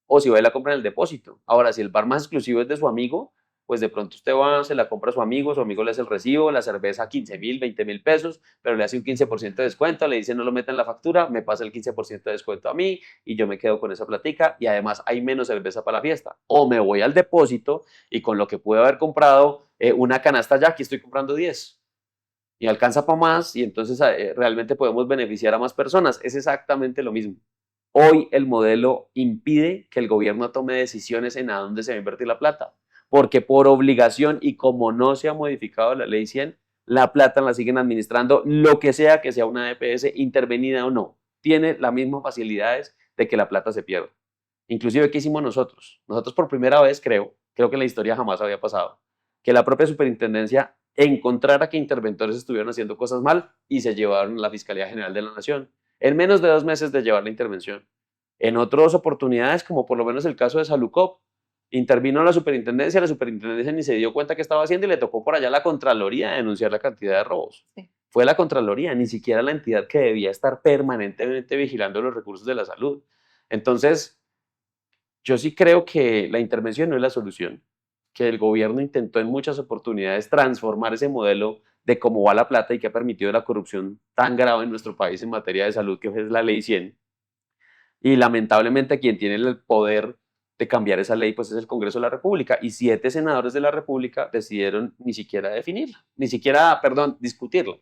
o si va y la compra en el depósito. Ahora, si el bar más exclusivo es de su amigo, pues de pronto usted va, se la compra a su amigo le hace el recibo, la cerveza 15,000, 20,000 pesos, pero le hace un 15% de descuento, le dice no lo meta en la factura, me pasa el 15% de descuento a mí y yo me quedo con esa platica y además hay menos cerveza para la fiesta. O me voy al depósito y con lo que pude haber comprado una canasta ya, aquí estoy comprando 10. y alcanza para más y entonces realmente podemos beneficiar a más personas. Es exactamente lo mismo. Hoy el modelo impide que el gobierno tome decisiones en a dónde se va a invertir la plata, porque por obligación y como no se ha modificado la ley 100, la plata la siguen administrando lo que sea una EPS intervenida o no. Tiene las mismas facilidades de que la plata se pierda. Inclusive, ¿qué hicimos nosotros? Nosotros por primera vez, creo que en la historia jamás había pasado, que la propia superintendencia encontrara que interventores estuvieron haciendo cosas mal y se llevaron a la Fiscalía General de la Nación en menos de 2 meses de llevar la intervención. En otras oportunidades, como por lo menos el caso de Salucop, intervino la superintendencia ni se dio cuenta que estaba haciendo y le tocó por allá a la Contraloría denunciar la cantidad de robos. Sí. Fue la Contraloría, ni siquiera la entidad que debía estar permanentemente vigilando los recursos de la salud. Entonces, yo sí creo que la intervención no es la solución, que el gobierno intentó en muchas oportunidades transformar ese modelo de cómo va la plata y que ha permitido la corrupción tan grave en nuestro país en materia de salud, que es la ley 100. Y lamentablemente quien tiene el poder de cambiar esa ley pues es el Congreso de la República, y 7 senadores de la República decidieron ni siquiera definirla, discutirla.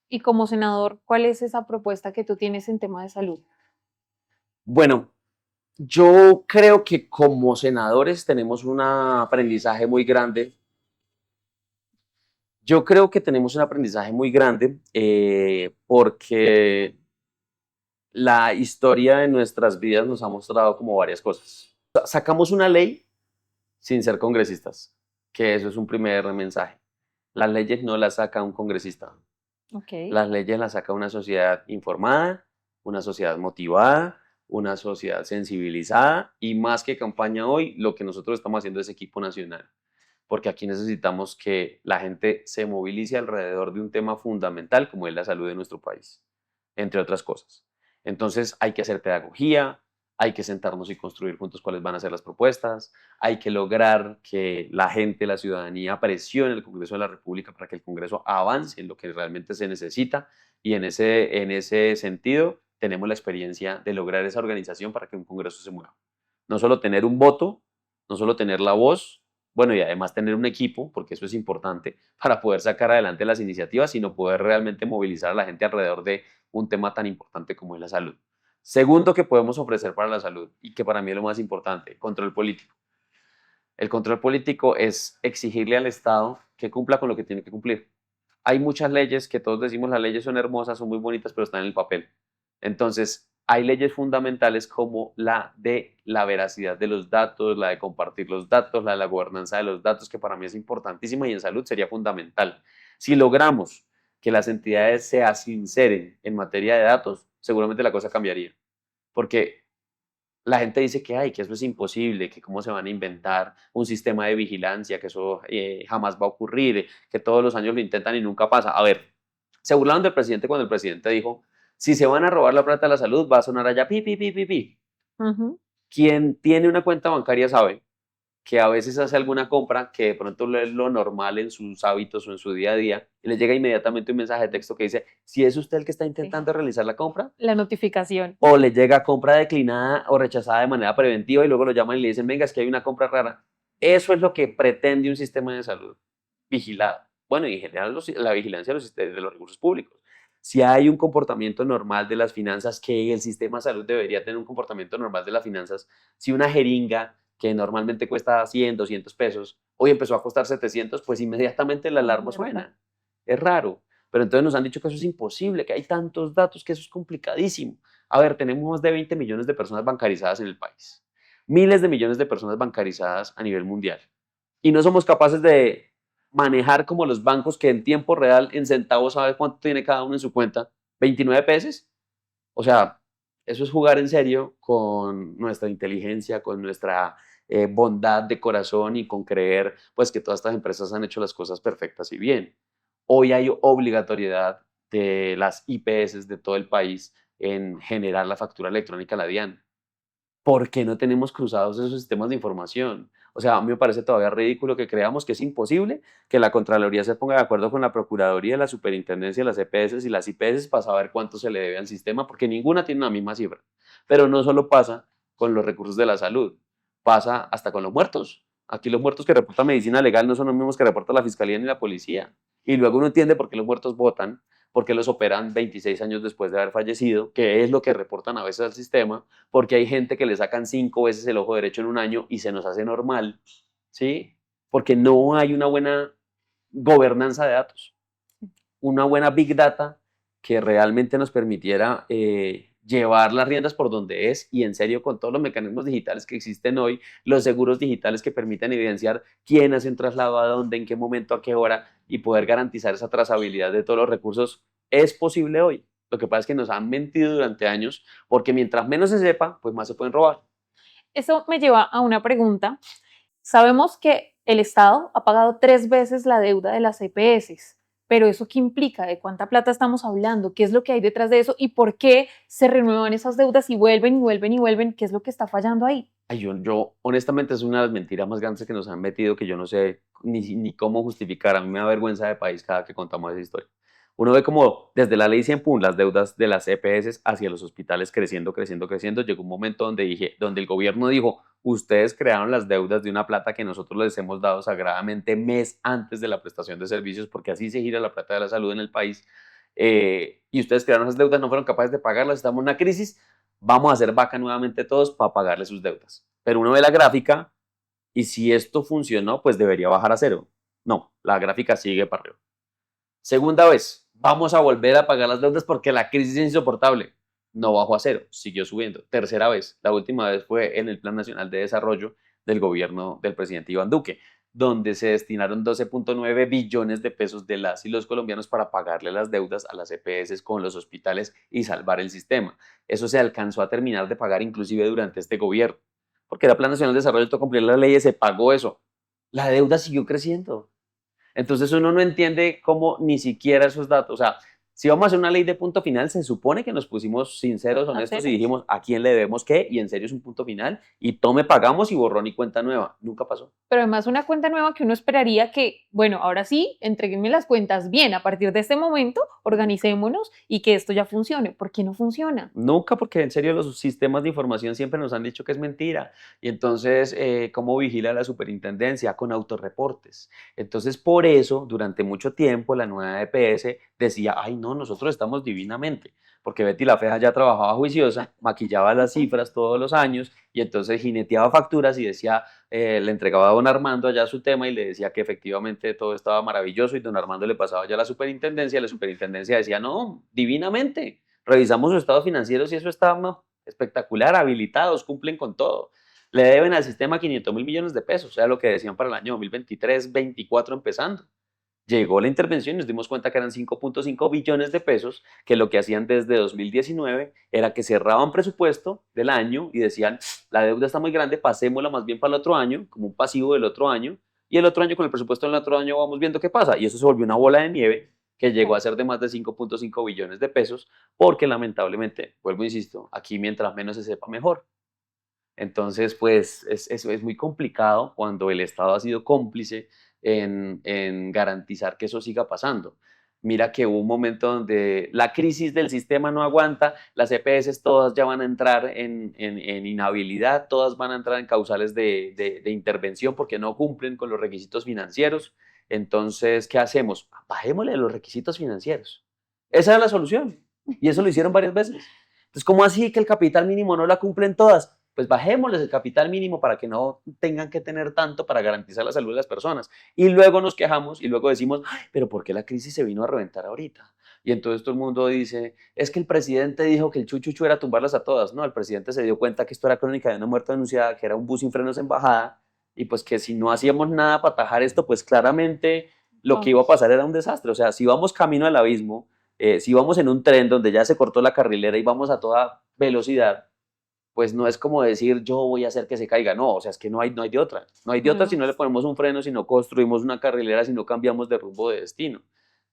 Y como senador, ¿cuál es esa propuesta que tú tienes en tema de salud? Bueno, yo creo que como senadores tenemos un aprendizaje muy grande. Porque la historia de nuestras vidas nos ha mostrado como varias cosas. Sacamos una ley sin ser congresistas, que eso es un primer mensaje. Las leyes no las saca un congresista. Okay. Las leyes las saca una sociedad informada, una sociedad motivada, una sociedad sensibilizada, y más que campaña hoy, lo que nosotros estamos haciendo es equipo nacional, porque aquí necesitamos que la gente se movilice alrededor de un tema fundamental como es la salud de nuestro país, entre otras cosas. Entonces hay que hacer pedagogía, hay que sentarnos y construir juntos cuáles van a ser las propuestas, hay que lograr que la gente, la ciudadanía presione el Congreso de la República para que el Congreso avance en lo que realmente se necesita, y en ese sentido tenemos la experiencia de lograr esa organización para que un Congreso se mueva. No solo tener un voto, no solo tener la voz, bueno, y además tener un equipo, porque eso es importante para poder sacar adelante las iniciativas, sino poder realmente movilizar a la gente alrededor de un tema tan importante como es la salud. Segundo que podemos ofrecer para la salud, y que para mí es lo más importante, control político. El control político es exigirle al Estado que cumpla con lo que tiene que cumplir. Hay muchas leyes que todos decimos las leyes son hermosas, son muy bonitas, pero están en el papel. Entonces, hay leyes fundamentales como la de la veracidad de los datos, la de compartir los datos, la de la gobernanza de los datos, que para mí es importantísima y en salud sería fundamental. Si logramos que las entidades se asinceren en materia de datos, seguramente la cosa cambiaría. Porque la gente dice que eso es imposible, que cómo se van a inventar un sistema de vigilancia, que eso jamás va a ocurrir, que todos los años lo intentan y nunca pasa. A ver, se burlaron del presidente cuando el presidente dijo: si se van a robar la plata de la salud, va a sonar allá pi, pi, pi, pi, pi. Quien tiene una cuenta bancaria sabe que a veces hace alguna compra que de pronto es lo normal en sus hábitos o en su día a día, y le llega inmediatamente un mensaje de texto que dice: si es usted el que está intentando realizar la compra. La notificación. O le llega compra declinada o rechazada de manera preventiva, y luego lo llaman y le dicen: venga, es que hay una compra rara. Eso es lo que pretende un sistema de salud vigilado. Bueno, y en general la vigilancia de los recursos públicos. Si hay un comportamiento normal de las finanzas, que el sistema de salud debería tener un comportamiento normal de las finanzas. Si una jeringa que normalmente cuesta 100, 200 pesos, hoy empezó a costar 700, pues inmediatamente la alarma suena. Es raro. Pero entonces nos han dicho que eso es imposible, que hay tantos datos, que eso es complicadísimo. A ver, tenemos más de 20 millones de personas bancarizadas en el país. Miles de millones de personas bancarizadas a nivel mundial. Y no somos capaces de manejar como los bancos, que en tiempo real, en centavos, sabe cuánto tiene cada uno en su cuenta. 29 pesos. O sea, eso es jugar en serio con nuestra inteligencia, con nuestra bondad de corazón, y con creer pues que todas estas empresas han hecho las cosas perfectas y bien. Hoy hay obligatoriedad de las IPS de todo el país en generar la factura electrónica a la DIAN. ¿Por qué no tenemos cruzados esos sistemas de información? O sea, a mí me parece todavía ridículo que creamos que es imposible que la Contraloría se ponga de acuerdo con la Procuraduría, la Superintendencia, las EPS y las IPS para saber cuánto se le debe al sistema, porque ninguna tiene la misma cifra. Pero no solo pasa con los recursos de la salud, pasa hasta con los muertos. Aquí los muertos que reporta Medicina Legal no son los mismos que reporta la Fiscalía ni la Policía. Y luego uno entiende por qué los muertos votan, por qué los operan 26 años después de haber fallecido, que es lo que reportan a veces al sistema, porque hay gente que le sacan 5 veces el ojo derecho en un año y se nos hace normal, ¿sí? Porque no hay una buena gobernanza de datos, una buena Big Data que realmente nos permitiera llevar las riendas por donde es y en serio con todos los mecanismos digitales que existen hoy, los seguros digitales que permiten evidenciar quién hace un traslado a dónde, en qué momento, a qué hora y poder garantizar esa trazabilidad de todos los recursos, es posible hoy. Lo que pasa es que nos han mentido durante años porque mientras menos se sepa, pues más se pueden robar. Eso me lleva a una pregunta. Sabemos que el Estado ha pagado 3 veces la deuda de las EPS, pero ¿eso qué implica? ¿De cuánta plata estamos hablando? ¿Qué es lo que hay detrás de eso? ¿Y por qué se renuevan esas deudas y vuelven y vuelven y vuelven? ¿Qué es lo que está fallando ahí? Ay, yo, honestamente, es una de las mentiras más grandes que nos han metido que yo no sé ni cómo justificar. A mí me da vergüenza de país cada que contamos esa historia. Uno ve como desde la ley 100 pum, las deudas de las EPS hacia los hospitales creciendo, creciendo, creciendo. Llegó un momento donde el gobierno dijo, ustedes crearon las deudas de una plata que nosotros les hemos dado sagradamente mes antes de la prestación de servicios, porque así se gira la plata de la salud en el país. Y ustedes crearon esas deudas, no fueron capaces de pagarlas, estamos en una crisis, vamos a hacer vaca nuevamente todos para pagarle sus deudas. Pero uno ve la gráfica y si esto funcionó, pues debería bajar a cero. No, la gráfica sigue para arriba. Segunda vez, vamos a volver a pagar las deudas porque la crisis es insoportable. No bajó a cero, siguió subiendo. Tercera vez, la última vez fue en el Plan Nacional de Desarrollo del gobierno del presidente Iván Duque, donde se destinaron 12.9 billones de pesos de las y los colombianos para pagarle las deudas a las EPS con los hospitales y salvar el sistema. Eso se alcanzó a terminar de pagar inclusive durante este gobierno, porque era Plan Nacional de Desarrollo, tocó cumplir las leyes, se pagó eso. La deuda siguió creciendo. Entonces uno no entiende cómo ni siquiera esos datos, o sea, si vamos a hacer una ley de punto final, se supone que nos pusimos sinceros, honestos y dijimos a quién le debemos qué y en serio es un punto final y tome, pagamos y borrón y cuenta nueva. Nunca pasó. Pero además una cuenta nueva que uno esperaría que, bueno, ahora sí, entréguenme las cuentas bien, a partir de este momento, organicémonos y que esto ya funcione. ¿Por qué no funciona? Nunca, porque en serio los sistemas de información siempre nos han dicho que es mentira. Y entonces, ¿cómo vigila la superintendencia? Con autorreportes. Entonces, por eso, durante mucho tiempo, la nueva EPS decía, ay, no, nosotros estamos divinamente, porque Betty la Fea ya trabajaba juiciosa, maquillaba las cifras todos los años y entonces jineteaba facturas y decía, le entregaba a don Armando allá su tema y le decía que efectivamente todo estaba maravilloso y don Armando le pasaba ya a la superintendencia decía, no, divinamente, revisamos sus estados financieros y eso está espectacular, habilitados, cumplen con todo. Le deben al sistema 500.000 millones de pesos, o sea, lo que decían para el año 2023-24 empezando. Llegó la intervención y nos dimos cuenta que eran 5.5 billones de pesos, que lo que hacían desde 2019 era que cerraban presupuesto del año y decían, la deuda está muy grande, pasémosla más bien para el otro año, como un pasivo del otro año, y el otro año con el presupuesto del otro año vamos viendo qué pasa. Y eso se volvió una bola de nieve que llegó a ser de más de 5.5 billones de pesos, porque lamentablemente, vuelvo, insisto, aquí mientras menos se sepa mejor. Entonces, pues es muy complicado cuando el Estado ha sido cómplice en garantizar que eso siga pasando. Mira que hubo un momento donde la crisis del sistema no aguanta, las EPS todas ya van a entrar en inhabilidad, todas van a entrar en causales de intervención porque no cumplen con los requisitos financieros. Entonces, ¿qué hacemos? Bajémosle los requisitos financieros. Esa era la solución y eso lo hicieron varias veces. Entonces, ¿cómo así que el capital mínimo no la cumplen todas? Pues bajémosles el capital mínimo para que no tengan que tener tanto para garantizar la salud de las personas. Y luego nos quejamos y luego decimos, ay, pero ¿por qué la crisis se vino a reventar ahorita? Y entonces todo el mundo dice, es que el presidente dijo que el chuchuchu era tumbarlas a todas. No, el presidente se dio cuenta que esto era crónica de una muerte anunciada, que era un bus sin frenos en bajada, y pues que si no hacíamos nada para atajar esto, pues claramente lo que iba a pasar era un desastre. O sea, si vamos camino al abismo, si vamos en un tren donde ya se cortó la carrilera y vamos a toda velocidad, pues no es como decir yo voy a hacer que se caiga, no, o sea, es que no hay de otra, no hay de otra si no le ponemos un freno, si no construimos una carrilera, si no cambiamos de rumbo de destino,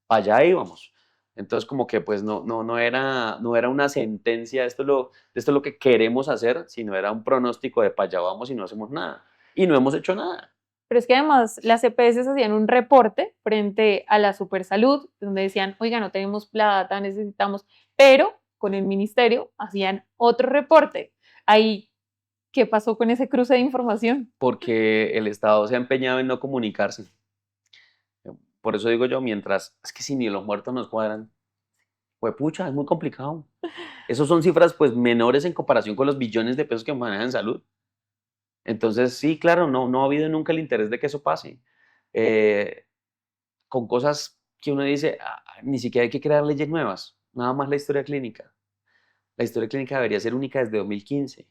para allá íbamos. Entonces como que pues no era una sentencia, esto es lo que queremos hacer, sino era un pronóstico de para allá vamos y no hacemos nada, y no hemos hecho nada. Pero es que además las EPS hacían un reporte frente a la Supersalud, donde decían, oiga, no tenemos plata, necesitamos, pero con el ministerio hacían otro reporte. Ahí, ¿qué pasó con ese cruce de información? Porque el Estado se ha empeñado en no comunicarse. Por eso digo yo, mientras, es que si ni los muertos nos cuadran, pues pucha, es muy complicado. Esos son cifras pues menores en comparación con los billones de pesos que manejan en salud. Entonces, sí, claro, no ha habido nunca el interés de que eso pase. Con cosas que uno dice, ni siquiera hay que crear leyes nuevas, nada más la historia clínica. La historia clínica debería ser única desde 2015,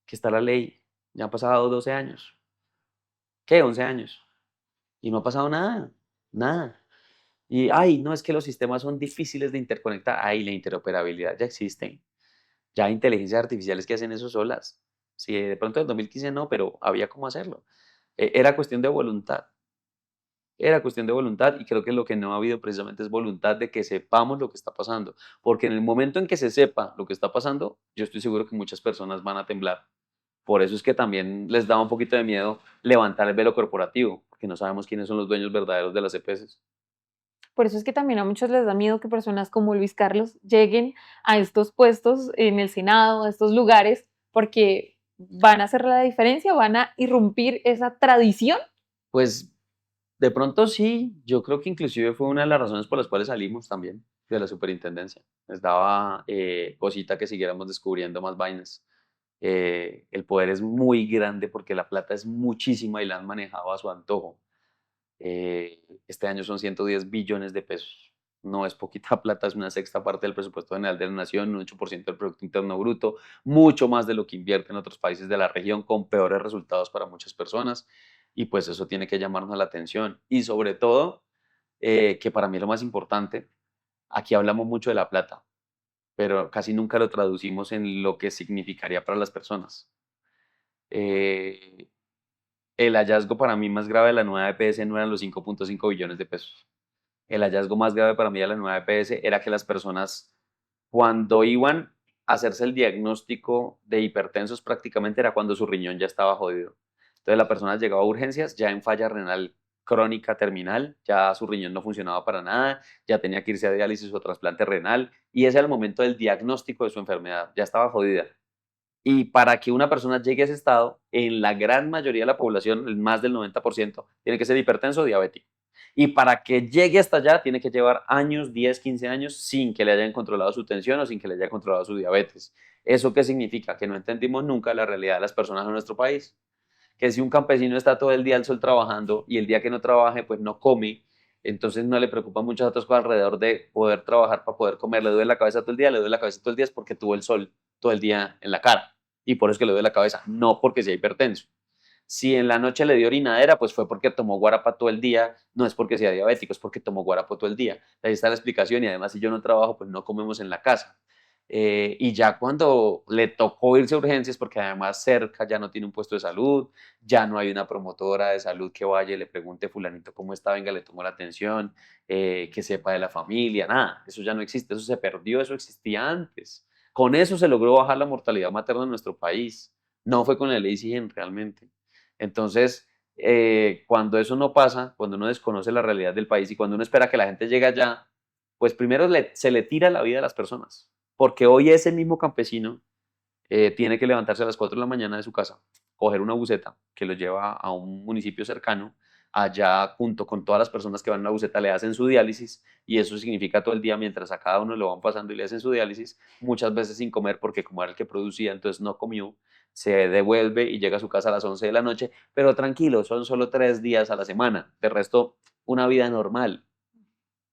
que está la ley. Ya han pasado 12 años. ¿Qué? 11 años. Y no ha pasado nada, nada. Y, ay, no, es que los sistemas son difíciles de interconectar. Ay, la interoperabilidad ya existe. Ya hay inteligencias artificiales que hacen eso solas. Sí, de pronto en 2015 no, pero había cómo hacerlo. Era cuestión de voluntad. Era cuestión de voluntad y creo que lo que no ha habido precisamente es voluntad de que sepamos lo que está pasando. Porque en el momento en que se sepa lo que está pasando, yo estoy seguro que muchas personas van a temblar. Por eso es que también les da un poquito de miedo levantar el velo corporativo, porque no sabemos quiénes son los dueños verdaderos de las EPS. Por eso es que también a muchos les da miedo que personas como Luis Carlos lleguen a estos puestos en el Senado, a estos lugares, porque van a hacer la diferencia, van a irrumpir esa tradición. Pues de pronto sí, yo creo que inclusive fue una de las razones por las cuales salimos también de la superintendencia. Les daba cosita que siguiéramos descubriendo más vainas. El poder es muy grande porque la plata es muchísima y la han manejado a su antojo. Este año son 110 billones de pesos. No es poquita plata, es una sexta parte del presupuesto general de la nación, un 8% del Producto Interno Bruto, mucho más de lo que invierte en otros países de la región, con peores resultados para muchas personas. Y pues eso tiene que llamarnos la atención. Y sobre todo, que para mí es lo más importante, aquí hablamos mucho de la plata, pero casi nunca lo traducimos en lo que significaría para las personas. El hallazgo para mí más grave de la nueva EPS no eran los 5.5 billones de pesos. El hallazgo más grave para mí de la nueva EPS era que las personas, cuando iban a hacerse el diagnóstico de hipertensos, prácticamente era cuando su riñón ya estaba jodido. Entonces la persona llegaba a urgencias ya en falla renal crónica terminal, ya su riñón no funcionaba para nada, ya tenía que irse a diálisis o trasplante renal, y ese era el momento del diagnóstico de su enfermedad, ya estaba jodida. Y para que una persona llegue a ese estado, en la gran mayoría de la población, el más del 90%, tiene que ser hipertenso o diabético. Y para que llegue hasta allá, tiene que llevar años, 10, 15 años, sin que le hayan controlado su tensión o sin que le haya controlado su diabetes. ¿Eso qué significa? Que no entendimos nunca la realidad de las personas en nuestro país. Que si un campesino está todo el día al sol trabajando y el día que no trabaje, pues no come, entonces no le preocupan muchas otras cosas alrededor de poder trabajar para poder comer. Le duele la cabeza todo el día, le duele la cabeza todo el día es porque tuvo el sol todo el día en la cara. Y por eso es que le duele la cabeza, no porque sea hipertenso. Si en la noche le dio orinadera, pues fue porque tomó guarapa todo el día, no es porque sea diabético, es porque tomó guarapa todo el día. Ahí está la explicación y además si yo no trabajo, pues no comemos en la casa. Y ya cuando le tocó irse a urgencias, porque además cerca ya no tiene un puesto de salud, ya no hay una promotora de salud que vaya y le pregunte fulanito cómo está, venga, le tomó la atención, que sepa de la familia, nada, eso ya no existe, eso se perdió, eso existía antes. Con eso se logró bajar la mortalidad materna en nuestro país, no fue con la ley SIGEN realmente. Entonces, cuando eso no pasa, cuando uno desconoce la realidad del país y cuando uno espera que la gente llegue allá, pues primero se le tira la vida a las personas. Porque hoy ese mismo campesino tiene que levantarse a las 4 de la mañana de su casa, coger una buseta que lo lleva a un municipio cercano, allá junto con todas las personas que van en la buseta le hacen su diálisis y eso significa todo el día mientras a cada uno lo van pasando y le hacen su diálisis, muchas veces sin comer porque como era el que producía, entonces no comió, se devuelve y llega a su casa a las 11 de la noche, pero tranquilo, son solo 3 días a la semana, de resto una vida normal.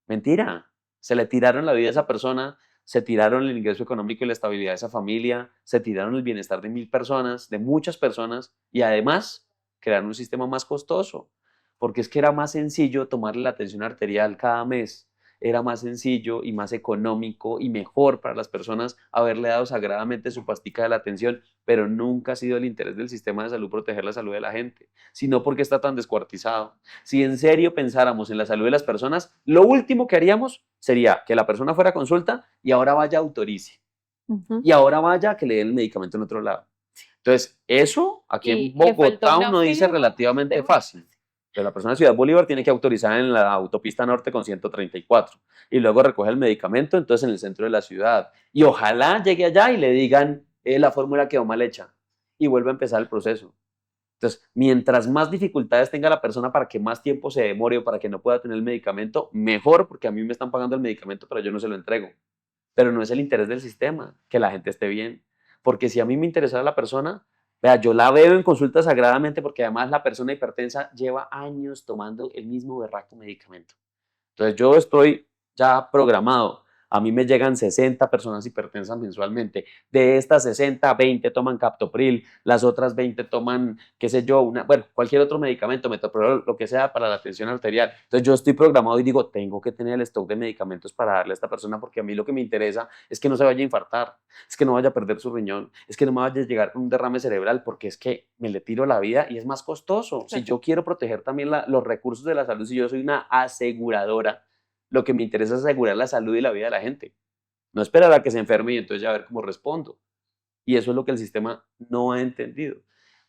Mentira, se le tiraron la vida a esa persona, se tiraron el ingreso económico y la estabilidad de esa familia, se tiraron el bienestar de 1000 personas, de muchas personas, y además crearon un sistema más costoso, porque es que era más sencillo tomarle la tensión arterial cada mes, era más sencillo y más económico y mejor para las personas haberle dado sagradamente su pastica de la atención, pero nunca ha sido el interés del sistema de salud proteger la salud de la gente, sino porque está tan descuartizado. Si en serio pensáramos en la salud de las personas, lo último que haríamos sería que la persona fuera a consulta y ahora vaya a autorice, y ahora vaya a que le den el medicamento en otro lado. Entonces, eso aquí en Bogotá uno dice relativamente fácil. Pero la persona de Ciudad Bolívar tiene que autorizar en la autopista norte con 134 y luego recoge el medicamento entonces en el centro de la ciudad y ojalá llegue allá y le digan la fórmula quedó mal hecha y vuelve a empezar el proceso. Entonces, mientras más dificultades tenga la persona para que más tiempo se demore o para que no pueda tener el medicamento, mejor, porque a mí me están pagando el medicamento, pero yo no se lo entrego. Pero no es el interés del sistema que la gente esté bien. Porque si a mí me interesara la persona, vea, yo la veo en consulta sagradamente porque además la persona hipertensa lleva años tomando el mismo berraco medicamento. Entonces yo estoy ya programado. A mí me llegan 60 personas hipertensas mensualmente. De estas 60, 20 toman captopril, las otras 20 toman, qué sé yo, bueno, cualquier otro medicamento, metoprolol, lo que sea para la tensión arterial. Entonces yo estoy programado y digo, tengo que tener el stock de medicamentos para darle a esta persona porque a mí lo que me interesa es que no se vaya a infartar, es que no vaya a perder su riñón, es que no me vaya a llegar con un derrame cerebral porque es que me le tiro la vida y es más costoso. Si yo quiero proteger también los recursos de la salud, si yo soy una aseguradora, lo que me interesa es asegurar la salud y la vida de la gente. No esperar a que se enferme y entonces ya ver cómo respondo. Y eso es lo que el sistema no ha entendido.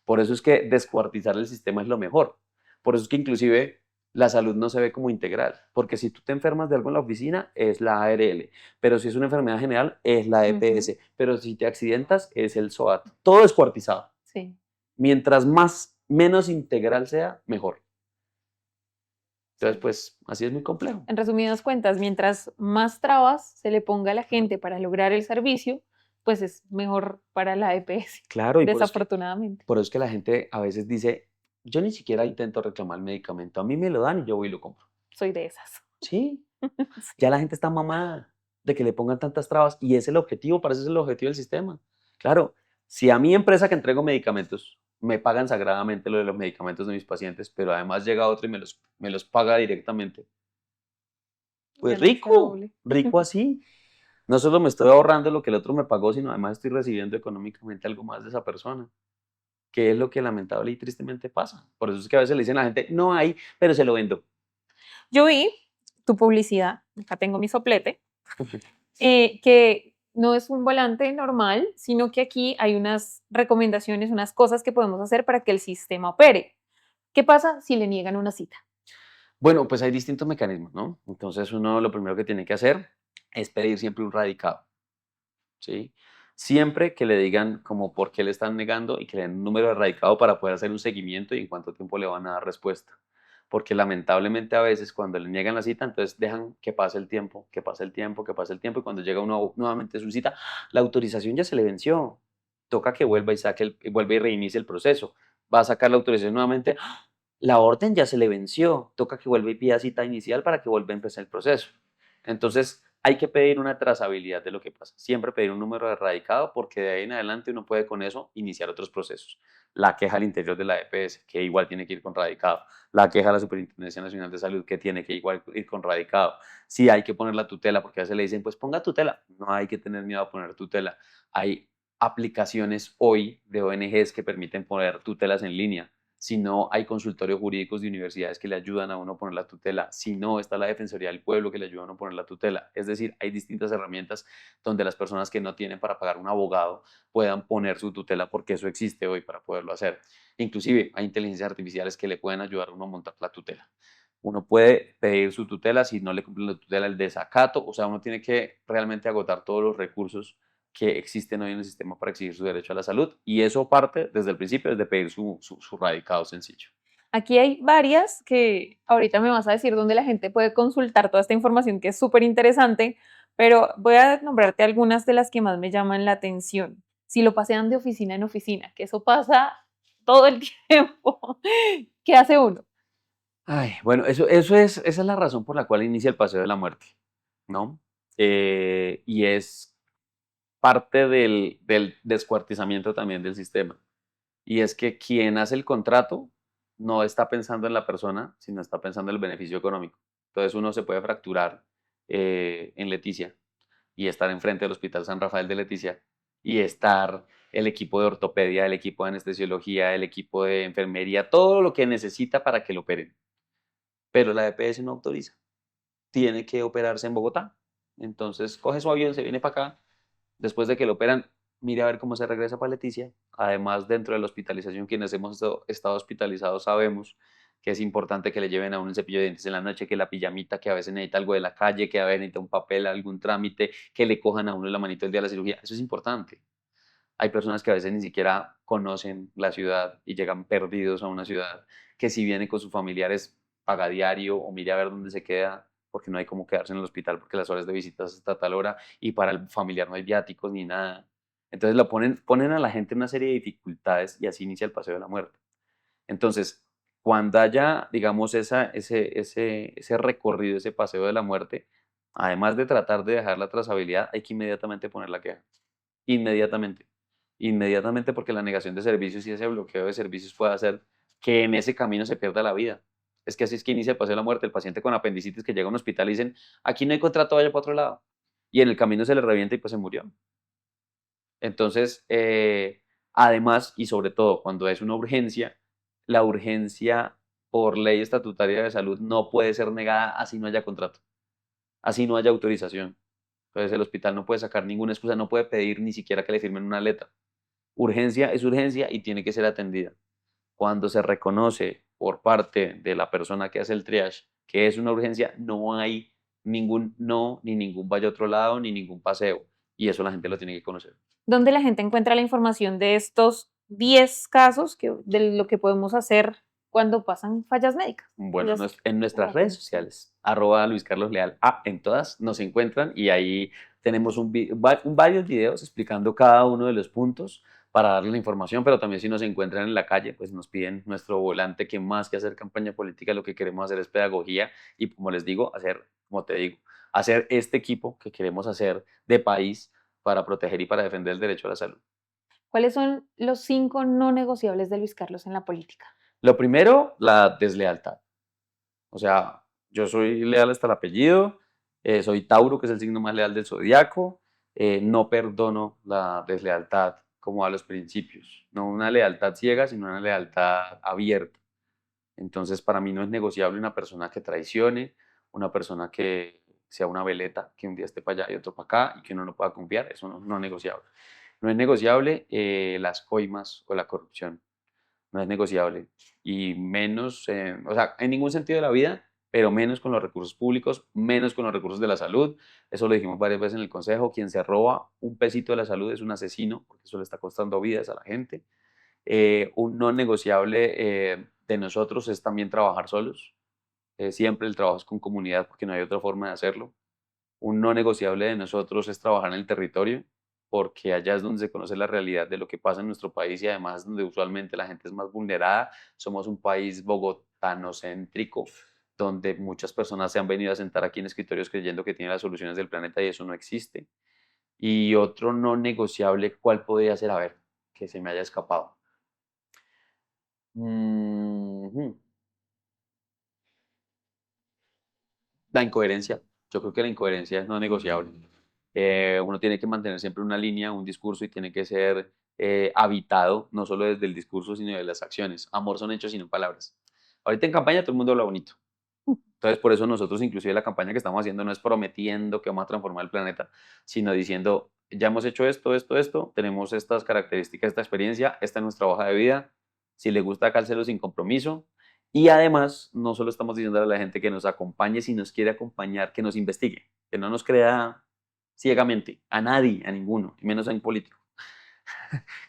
Por eso es que descuartizar el sistema es lo mejor. Por eso es que inclusive la salud no se ve como integral. Porque si tú te enfermas de algo en la oficina, es la ARL. Pero si es una enfermedad general, es la EPS. Pero si te accidentas, es el SOAT. Todo descuartizado. Sí. Mientras menos integral sea, mejor. Entonces, pues, así es muy complejo. En resumidas cuentas, mientras más trabas se le ponga a la gente para lograr el servicio, pues es mejor para la EPS, Claro, y desafortunadamente. por eso es que la gente a veces dice, yo ni siquiera intento reclamar el medicamento, a mí me lo dan y yo voy y lo compro. Soy de esas. Sí, ya la gente está mamada de que le pongan tantas trabas y es el objetivo, para eso es el objetivo del sistema. Claro, si a mi empresa que entrego medicamentos me pagan sagradamente lo de los medicamentos de mis pacientes, pero además llega otro y me los paga directamente, pues rico, rico así. No solo me estoy ahorrando lo que el otro me pagó, sino además estoy recibiendo económicamente algo más de esa persona, que es lo que lamentable y tristemente pasa. Por eso es que a veces le dicen a la gente, no hay, pero se lo vendo. Yo vi tu publicidad, acá tengo mi soplete, que no es un volante normal, sino que aquí hay unas recomendaciones, unas cosas que podemos hacer para que el sistema opere. ¿Qué pasa si le niegan una cita? Bueno, pues hay distintos mecanismos, ¿no? Entonces uno lo primero que tiene que hacer es pedir siempre un radicado, ¿sí? Siempre que le digan como por qué le están negando y que le den un número de radicado para poder hacer un seguimiento y en cuánto tiempo le van a dar respuesta. Porque lamentablemente a veces cuando le niegan la cita, entonces dejan que pase el tiempo, que pase el tiempo, que pase el tiempo y cuando llega uno nuevamente a su cita, la autorización ya se le venció. Toca que vuelva y reinicie el proceso. Va a sacar la autorización nuevamente, la orden ya se le venció. Toca que vuelva y pida cita inicial para que vuelva a empezar el proceso. Entonces hay que pedir una trazabilidad de lo que pasa. Siempre pedir un número de radicado porque de ahí en adelante uno puede con eso iniciar otros procesos. La queja al interior de la EPS, que igual tiene que ir con radicado. La queja a la Superintendencia Nacional de Salud, que tiene que igual ir con radicado. Sí hay que poner la tutela, porque a veces le dicen, pues ponga tutela. No hay que tener miedo a poner tutela. Hay aplicaciones hoy de ONGs que permiten poner tutelas en línea. Si no, hay consultorios jurídicos de universidades que le ayudan a uno a poner la tutela. Si no, está la Defensoría del Pueblo que le ayuda a uno a poner la tutela. Es decir, hay distintas herramientas donde las personas que no tienen para pagar un abogado puedan poner su tutela porque eso existe hoy para poderlo hacer. Inclusive, hay inteligencias artificiales que le pueden ayudar a uno a montar la tutela. Uno puede pedir su tutela, si no le cumplen la tutela, el desacato. O sea, uno tiene que realmente agotar todos los recursos que existen hoy en el sistema para exigir su derecho a la salud y eso parte desde el principio, desde pedir su radicado sencillo. Aquí hay varias que ahorita me vas a decir dónde la gente puede consultar toda esta información que es súper interesante, pero voy a nombrarte algunas de las que más me llaman la atención. Si lo pasean de oficina en oficina, que eso pasa todo el tiempo, ¿qué hace uno? Ay, bueno, esa es la razón por la cual inicia el paseo de la muerte, ¿no? Y es parte del descuartizamiento también del sistema. Y es que quien hace el contrato no está pensando en la persona, sino está pensando en el beneficio económico. Entonces uno se puede fracturar en Leticia y estar enfrente del Hospital San Rafael de Leticia y estar el equipo de ortopedia, el equipo de anestesiología, el equipo de enfermería, todo lo que necesita para que lo operen. Pero la EPS no autoriza. Tiene que operarse en Bogotá. Entonces coge su avión, se viene para acá. Después de que lo operan, mire a ver cómo se regresa para Leticia. Además, dentro de la hospitalización, quienes hemos estado hospitalizados sabemos que es importante que le lleven a uno el cepillo de dientes en la noche, que la pijamita, que a veces necesita algo de la calle, que a veces necesita un papel, algún trámite, que le cojan a uno la manito el día de la cirugía. Eso es importante. Hay personas que a veces ni siquiera conocen la ciudad y llegan perdidos a una ciudad que si viene con sus familiares paga diario o mire a ver dónde se queda porque no hay cómo quedarse en el hospital porque las horas de visitas hasta tal hora y para el familiar no hay viáticos ni nada. Entonces ponen a la gente en una serie de dificultades y así inicia el paseo de la muerte. Entonces, cuando haya, digamos, ese recorrido, ese paseo de la muerte, además de tratar de dejar la trazabilidad, hay que inmediatamente poner la queja. Inmediatamente. Inmediatamente porque la negación de servicios y ese bloqueo de servicios puede hacer que en ese camino se pierda la vida. Es que así es que inicia el paseo de la muerte. El paciente con apendicitis que llega a un hospital y dicen, aquí no hay contrato, vaya para otro lado. Y en el camino se le revienta y pues se murió. Entonces, además y sobre todo cuando es una urgencia, la urgencia por ley estatutaria de salud no puede ser negada así no haya contrato, así no haya autorización. Entonces el hospital no puede sacar ninguna excusa, no puede pedir ni siquiera que le firmen una letra. Urgencia es urgencia y tiene que ser atendida. Cuando se reconoce por parte de la persona que hace el triage que es una urgencia, no hay ningún no, ni ningún vaya a otro lado, ni ningún paseo. Y eso la gente lo tiene que conocer. ¿Dónde la gente encuentra la información de estos 10 casos de lo que podemos hacer cuando pasan fallas médicas? Bueno, Fallas- en nuestras redes sociales, @LuisCarlosLeal, en todas nos encuentran y ahí tenemos varios videos explicando cada uno de los puntos para darle la información, pero también si nos encuentran en la calle, pues nos piden nuestro volante, que más que hacer campaña política, lo que queremos hacer es pedagogía y, como les digo, hacer este equipo que queremos hacer de país para proteger y para defender el derecho a la salud. ¿Cuáles son los 5 no negociables de Luis Carlos en la política? Lo primero, la deslealtad. O sea, yo soy leal hasta el apellido, soy Tauro, que es el signo más leal del zodiaco, no perdono la deslealtad como a los principios, no una lealtad ciega, sino una lealtad abierta. Entonces, para mí no es negociable una persona que traicione, una persona que sea una veleta, que un día esté para allá y otro para acá y que uno no pueda confiar, eso no es negociable. No es negociable las coimas o la corrupción, no es negociable. Y menos, o sea, en ningún sentido de la vida, pero menos con los recursos públicos, menos con los recursos de la salud. Eso lo dijimos varias veces en el consejo, quien se roba un pesito de la salud es un asesino, porque eso le está costando vidas a la gente. Un no negociable de nosotros es también trabajar solos. Siempre el trabajo es con comunidad porque no hay otra forma de hacerlo. Un no negociable de nosotros es trabajar en el territorio, porque allá es donde se conoce la realidad de lo que pasa en nuestro país y además es donde usualmente la gente es más vulnerada. Somos un país bogotanocéntrico, donde muchas personas se han venido a sentar aquí en escritorios creyendo que tienen las soluciones del planeta y eso no existe. Y otro no negociable, ¿cuál podría ser? A ver, que se me haya escapado. La incoherencia. Yo creo que la incoherencia es no negociable. Uno tiene que mantener siempre una línea, un discurso y tiene que ser habitado, no solo desde el discurso, sino de las acciones. Amor son hechos y no palabras. Ahorita en campaña todo el mundo habla bonito. Entonces, por eso nosotros, inclusive la campaña que estamos haciendo no es prometiendo que vamos a transformar el planeta, sino diciendo, ya hemos hecho esto, tenemos estas características, esta experiencia, esta es nuestra hoja de vida, si le gusta, cálcelo sin compromiso. Y además, no solo estamos diciendo a la gente que nos acompañe, si nos quiere acompañar, que nos investigue, que no nos crea ciegamente, a nadie, a ninguno, y menos a un político.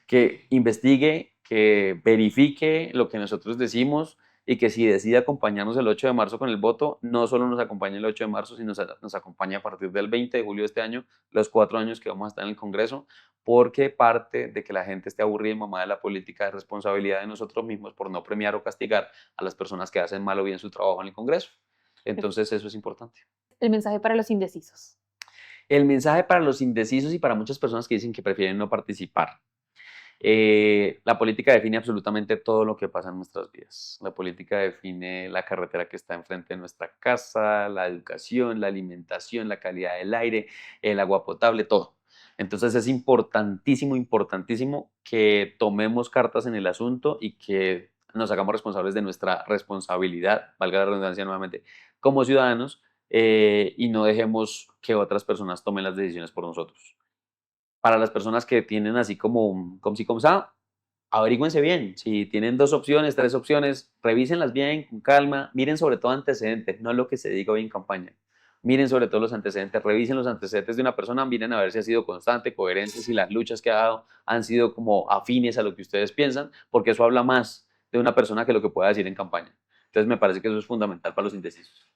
Que investigue, que verifique lo que nosotros decimos y que si decide acompañarnos el 8 de marzo con el voto, no solo nos acompañe el 8 de marzo, sino nos acompañe a partir del 20 de julio de este año, los 4 años que vamos a estar en el Congreso, porque parte de que la gente esté aburrida y mamada de la política es responsabilidad de nosotros mismos por no premiar o castigar a las personas que hacen mal o bien su trabajo en el Congreso. Entonces eso es importante. El mensaje para los indecisos. El mensaje para los indecisos y para muchas personas que dicen que prefieren no participar. La política define absolutamente todo lo que pasa en nuestras vidas. La política define la carretera que está enfrente de nuestra casa, la educación, la alimentación, la calidad del aire, el agua potable, todo. Entonces es importantísimo, importantísimo que tomemos cartas en el asunto y que nos hagamos responsables de nuestra responsabilidad, valga la redundancia nuevamente, como ciudadanos y no dejemos que otras personas tomen las decisiones por nosotros. Para las personas que tienen así como si como sa, averígüense bien. Si tienen 2 opciones, 3 opciones, revísenlas bien, con calma. Miren sobre todo antecedentes, no lo que se diga hoy en campaña. miren sobre todo los antecedentes, revisen los antecedentes de una persona, miren a ver si ha sido constante, coherente, si las luchas que ha dado han sido como afines a lo que ustedes piensan, porque eso habla más de una persona que lo que pueda decir en campaña. Entonces me parece que eso es fundamental para los indecisos.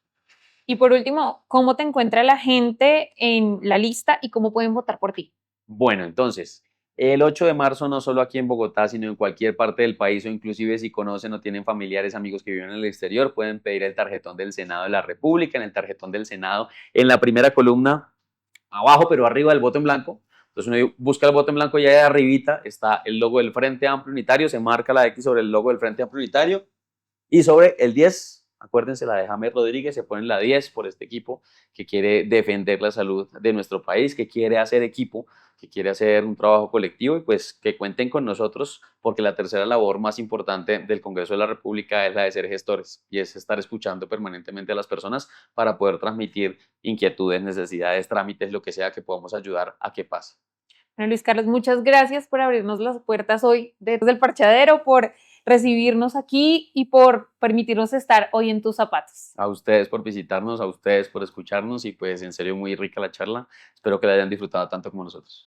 Y por último, ¿cómo te encuentra la gente en la lista y cómo pueden votar por ti? Bueno, entonces, el 8 de marzo no solo aquí en Bogotá, sino en cualquier parte del país o inclusive si conocen o tienen familiares, amigos que viven en el exterior, pueden pedir el tarjetón del Senado de la República. En el tarjetón del Senado, en la primera columna, abajo pero arriba del voto en blanco. Entonces uno busca el voto en blanco y ahí arribita está el logo del Frente Amplio Unitario, se marca la X sobre el logo del Frente Amplio Unitario y sobre el 10, acuérdense la de James Rodríguez, se pone la 10 por este equipo que quiere defender la salud de nuestro país, que quiere hacer equipo, que quiere hacer un trabajo colectivo y pues que cuenten con nosotros porque la tercera labor más importante del Congreso de la República es la de ser gestores y es estar escuchando permanentemente a las personas para poder transmitir inquietudes, necesidades, trámites, lo que sea que podamos ayudar a que pase. Bueno, Luis Carlos, muchas gracias por abrirnos las puertas hoy desde el Parchadero, por recibirnos aquí y por permitirnos estar hoy en tus zapatos. A ustedes por visitarnos, a ustedes por escucharnos y pues en serio muy rica la charla. Espero que la hayan disfrutado tanto como nosotros.